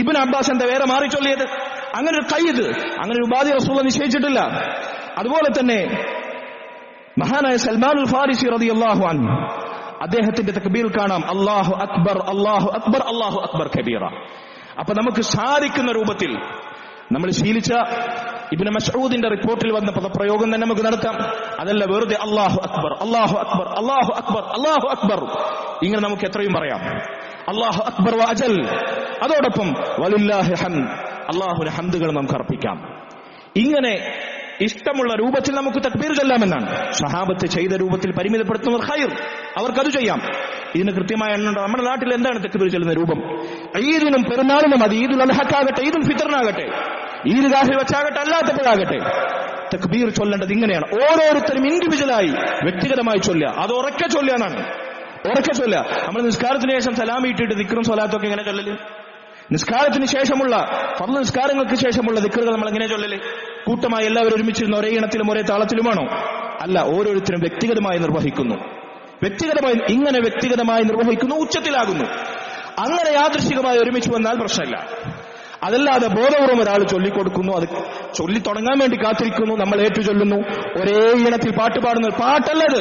ഇബ്നു അബ്ബാസ് എന്താ വേറെ മാറി ചൊല്ലിയത്? അങ്ങനെ ഒരു ഖൈദ്, അങ്ങനെ ഒരു ഉപാധി റസൂലുള്ളാഹി നിശ്ചയിച്ചിട്ടില്ല. അതുപോലെ തന്നെ മഹാനായ സൽമാനുൽ ഫാരിസി റളിയല്ലാഹു അൻഹു അദ്ദേഹത്തിന്റെ തക്ബീർ കാണാം അല്ലാഹു അക്ബർ അല്ലാഹു അക്ബർ അല്ലാഹു അക്ബർ കബീറ. അപ്പൊ നമുക്ക് സാധിക്കുന്ന രൂപത്തിൽ നമ്മൾ ശീലിച്ച ഇബ്നു മസ്ഊദിന്റെ റിപ്പോർട്ടിൽ വന്ന പദപ്രയോഗം തന്നെ നമുക്ക് നടത്താം. അതല്ല വെറുതെ അല്ലാഹു അക്ബർ അല്ലാഹു അക്ബർ അല്ലാഹു അക്ബർ അല്ലാഹു അക്ബർ ഇങ്ങനെ നമുക്ക് എത്രയും പറയാം. അല്ലാഹു അക്ബർ വഅജൽ, അതോടൊപ്പം വലില്ലാഹിൽ ഹംദ്, അല്ലാഹുവിന്റെ ഹംദുകൾ നമുക്ക് അർപ്പിക്കാം. ഇങ്ങനെ ഇഷ്ടമുള്ള രൂപത്തിൽ നമുക്ക് തക്ബീർ ചൊല്ലാമെന്നാണ്. സഹാബത്ത് ചെയ്ത രൂപത്തിൽ പരിമിതപ്പെടുത്തുന്നവർ ഖൈർ, അവർക്കത് ചെയ്യാം. ഇതിന് കൃത്യമായ എണ്ണുണ്ട്. നമ്മുടെ നാട്ടിൽ എന്താണ് തക്ബീർ ചൊല്ലുന്ന രൂപം? ഈദിനും പെരുന്നാളിനും, അത് ഈദുൽ അദ്ഹക്കാകട്ടെ ഈദുൽ ഫിത്റിനാകട്ടെ ഈദ്ഗാഹിൽ വെച്ചാകട്ടെ അല്ലാത്തപ്പോഴാകട്ടെ തക്ബീർ ചൊല്ലേണ്ടത് ഇങ്ങനെയാണ്. ഓരോരുത്തരും ഇൻഡിവിജ്വലായി വ്യക്തിഗതമായി ചൊല്ലുക. അത് ഉറക്കെ ചൊല്ലുകയാണ്, ഉറക്കെ ചൊല്ലുക. നമ്മൾ നിസ്കാരത്തിന് ശേഷം സലാമിയിട്ടിട്ട് ദിക്റും സ്വലാത്തും ഒക്കെ എങ്ങനെ ചൊല്ലല്? നിസ്കാരത്തിന് ശേഷമുള്ള ഫർള് നിസ്കാരങ്ങൾക്ക് ശേഷമുള്ള ദിക്റുകൾ നമ്മൾ എങ്ങനെ ചൊല്ലല്? കൂട്ടമായി എല്ലാവരും ഒരുമിച്ചിരുന്ന ഒരേ ഇണത്തിലും ഒരേ താളത്തിലുമാണോ? അല്ല, ഓരോരുത്തരും വ്യക്തിഗതമായി നിർവഹിക്കുന്നു. ഇങ്ങനെ വ്യക്തിഗതമായി നിർവഹിക്കുന്നു, ഉച്ചത്തിലാകുന്നു. അങ്ങനെ യാദൃശ്ചികമായി ഒരുമിച്ച് വന്നാൽ പ്രശ്നമില്ല. അതല്ലാതെ ബോധപൂർവം ഒരാൾ ചൊല്ലിക്കൊടുക്കുന്നു, അത് ചൊല്ലി തുടങ്ങാൻ വേണ്ടി കാത്തിരിക്കുന്നു, നമ്മൾ ഏറ്റു ചൊല്ലുന്നു, ഒരേ ഈണത്തിൽ പാട്ട് പാടുന്നത് പാട്ടല്ലത്.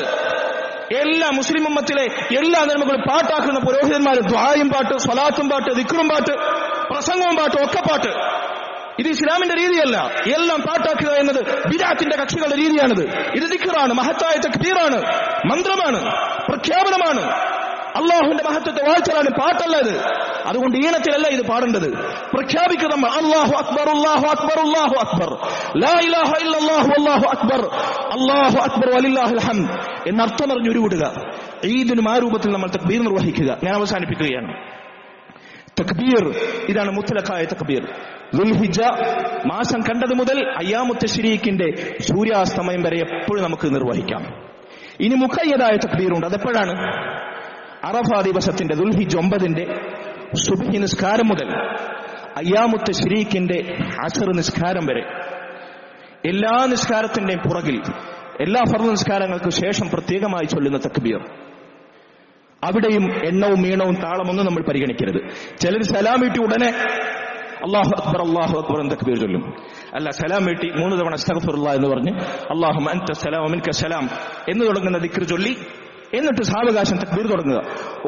എല്ലാ മുസ്ലിം ഉമ്മത്തിലെ എല്ലാ നന്മകളും പാട്ടാക്കുന്ന പുരോഹിതന്മാർ ദുആയും പാട്ട്, സ്വലാത്തും പാട്ട്, ദിക്റും പാട്ട്, പ്രസംഗവും പാട്ട്, ഒക്കെ പാട്ട്. ഇത് ഇസ്ലാമിന്റെ രീതിയല്ല. എല്ലാം പാട്ടാക്കുക എന്നത് ബിദ്അത്തിന്റെ കക്ഷികളുടെ രീതിയാണിത്. ഇത് ദിക്റാണ്, മഹത്തായ തക്ബീറാണ്, മന്ത്രമാണ്, പ്രഖ്യാപനമാണ്, അള്ളാഹുവിന്റെ മഹത്വത്തെ വാഴ്ചലാണ്, പാട്ടല്ല ഇത്. അതുകൊണ്ട് ഈണത്തിലല്ല ഇത് പാടേണ്ടത്. പ്രഖ്യാപിക്കുക നമ്മൾ അല്ലാഹു അക്ബർ അല്ലാഹു അക്ബർ അല്ലാഹു അക്ബർ ലാ ഇലാഹ ഇല്ലല്ലാഹു അല്ലാഹു അക്ബർ അല്ലാഹു അക്ബർ വലില്ലാഹിൽ ഹംദ് എന്നർത്ഥമറിഞ്ഞ് ഉരുവിടുക. ഈദിനും ആ രൂപത്തിൽ നമ്മൾ തക്ബീർ നിർവഹിക്കുക. ഞാൻ അവസാനിപ്പിക്കുകയാണ്. തക്ബീർ ഇതാണ് മുത്ലഖായ തക്ബീർ. ദുൽഹിജ്ജ മാസം കണ്ടത് മുതൽ അയ്യാമു തശ്രീഖിന്റെ സൂര്യാസ്തമയം വരെ എപ്പോഴും നമുക്ക് നിർവഹിക്കാം. ഇനി മുഖയ്യദായ തക്ബീറുണ്ട്. അതെപ്പോഴാണ്? അറഫ ദിവസത്തിന്റെ ദുൽഹിജ്ജ 9 സുബ്ഹി നിസ്കാരം മുതൽ അയ്യാമു തശ്രീഖിന്റെ അസ്ർ നിസ്കാരം വരെ എല്ലാ നിസ്കാരത്തിന്റെയും പുറകിൽ എല്ലാ ഫർദ് നിസ്കാരങ്ങൾക്ക് ശേഷം പ്രത്യേകമായി ചൊല്ലുന്ന തക്ബീർ. അവിടെയും എണ്ണവും മീണവും താളമൊന്നും നമ്മൾ പരിഗണിക്കരുത്. ചിലർ സലാം വീട്ടി ഉടനെ അല്ലാഹു അക്ബർ എന്ന് തക്ബീർ ചൊല്ലും. അല്ല, സലാം വീട്ടി 3 തവണ അസ്തഗ്ഫിറുല്ലാഹ് എന്ന് പറഞ്ഞ് അല്ലാഹുമ്മ അൻത സലാം മിൻക സലാം എന്ന് തുടങ്ങുന്ന ദിക്ർ ചൊല്ലി എന്നിട്ട് സാവകാശം തക്ബീർ തുടങ്ങുക.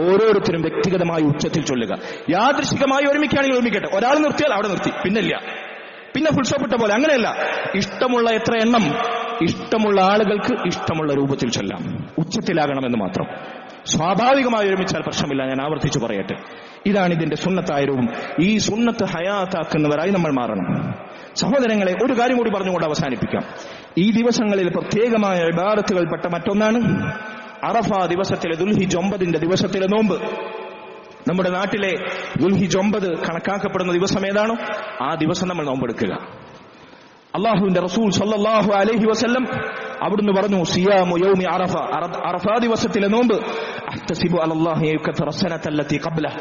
ഓരോരുത്തരും വ്യക്തിഗതമായി ഉച്ചത്തിൽ ചൊല്ലുക. യാദൃശ്ചികമായി ഒരുമിക്കുകയാണെങ്കിൽ ഒരുമിക്കട്ടെ. ഒരാൾ നിർത്തിയാൽ അവിടെ നിർത്തി, പിന്നില്ല, പിന്നെ ഫുൾ സ്റ്റോപ്പ് ഇട്ട പോലെ. അങ്ങനെയല്ല, ഇഷ്ടമുള്ള എത്ര എണ്ണം ഇഷ്ടമുള്ള ആളുകൾക്ക് ഇഷ്ടമുള്ള രൂപത്തിൽ ചൊല്ലാം. ഉച്ചത്തിലാകണമെന്ന് മാത്രം. സ്വാഭാവികമായി ഒരുമിച്ചാൽ പ്രശ്നമില്ല. ഞാൻ ആവർത്തിച്ചു പറയട്ടെ, ഇതാണ് ഇതിന്റെ സുന്നത്തായ രൂപം. ഈ സുന്നത്ത് ഹയാത്താക്കുന്നവരായി നമ്മൾ മാറണം. സഹോദരങ്ങളെ, ഒരു കാര്യം കൂടി പറഞ്ഞുകൊണ്ട് അവസാനിപ്പിക്കാം. ഈ ദിവസങ്ങളിൽ പ്രത്യേകമായ ഇബാദത്തുകൾപ്പെട്ട മറ്റൊന്നാണ് അറഫ ദിവസത്തിലെ ദുൽഹിജ്ജ 9 ദിവസത്തിലെ നോമ്പ്. നമ്മുടെ നാട്ടിലെ ദുൽഹിജ്ജ് 9 കണക്കാക്കപ്പെടുന്ന ദിവസം ഏതാണോ ആ ദിവസം നമ്മൾ നോമ്പെടുക്കുക. അള്ളാഹുവിന്റെ റസൂൽ സല്ലല്ലാഹു അലൈഹി വസല്ലം അവിടുന്ന് പറഞ്ഞു, സിയാമു യൗമി അറഫ, അറഫ ദിവസത്തിലെ നോമ്പ്, അഹ്തസിബു അലല്ലാഹി യുകഫിറ സനതല്ലതി ഖബ്ലഹ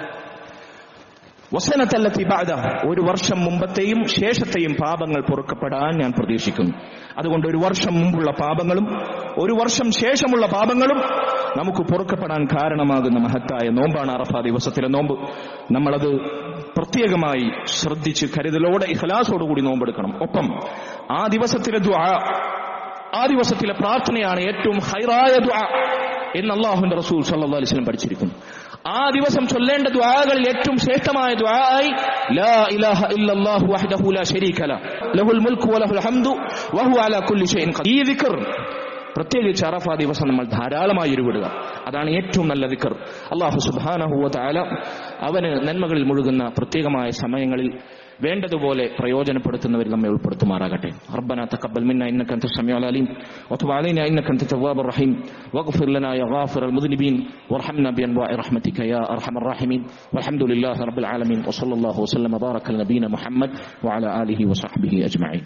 വസനതല്ലതി ബഅദഹ, ഒരു വർഷം മുമ്പത്തെയും ശേഷത്തെയും പാപങ്ങൾ പൊറുക്കപ്പെടാൻ ഞാൻ പ്രതീക്ഷിക്കുന്നു. അതുകൊണ്ട് ഒരു വർഷം മുമ്പുള്ള പാപങ്ങളും ഒരു വർഷം ശേഷമുള്ള പാപങ്ങളും നമുക്ക് പൊറുക്കപ്പെടാൻ കാരണമാകുന്ന മഹത്തായ നോമ്പാണ് അറഫ ദിവസത്തിലെ നോമ്പ്. നമ്മളത് പ്രത്യേകമായി ശ്രദ്ധിച്ച് കരുതലോടെ ഇഖ്ലാസോടുകൂടി നോമ്പെടുക്കണം. ഒപ്പം ആ ദിവസത്തിലെ ദുആ, ആ ദിവസത്തിലെ പ്രാർത്ഥനയാണ് ഏറ്റവും ഖൈറായ ദുആ എന്ന് അല്ലാഹുവിന്റെ റസൂൽ സല്ലല്ലാഹു അലൈഹി വസല്ലം പഠിച്ചിരിക്കുന്നു. ആ ദിവസം ചൊല്ലേണ്ട ദുആകളിൽ ഏറ്റവും ശ്രേഷ്ഠമായ ദുആയി ലാ ഇലാഹ ഇല്ലല്ലാഹു വഹ്ദഹു ലാ ശരീക ലഹു ലഹുൽ മുൽക്കു വലഹുൽ ഹംദു വഹുവ അലാ കുല്ലി ഷൈഇൻ ഖദീർ. ഈ ദിക്ർ പ്രത്യേകിച്ച് അറഫ ദിവസം നമ്മൾ ധാരാളമായി ഉരുവിടുക. അതാണ് ഏറ്റവും നല്ല ദിക്ർ. അല്ലാഹു സുബ്ഹാനഹു വ തആല അവന് നന്മകളിൽ മുഴുകുന്ന പ്രത്യേകമായ സമയങ്ങളിൽ വേണ്ടതുപോലെ പ്രയോജനപ്പെടുത്തുന്നവരിൽ നമ്മെ ഉൾപ്പെടുത്തുമാറാകട്ടെ. റബ്ബനാ തഖബ്ബൽ മിന്നാ ഇന്നക അൻതസ് സമീഉൽ അലീം വതുബ് അലൈനാ ഇന്നക അൻതത് തവ്വാബുർ റഹീം വഗ്ഫിർ ലനാ യാ ഗാഫിറൽ മുദ്നിബീൻ വർഹംനാ ബിഅൻവാഇ റഹ്മതിക യാ അർഹമർ റഹീമീൻ വൽഹംദുലില്ലാഹി റബ്ബിൽ ആലമീൻ വസല്ലല്ലാഹു വസല്ലമ വബാറക അലാ നബീന മുഹമ്മദ് വഅലാ ആലിഹി വസഹ്ബിഹി അജ്മഈൻ.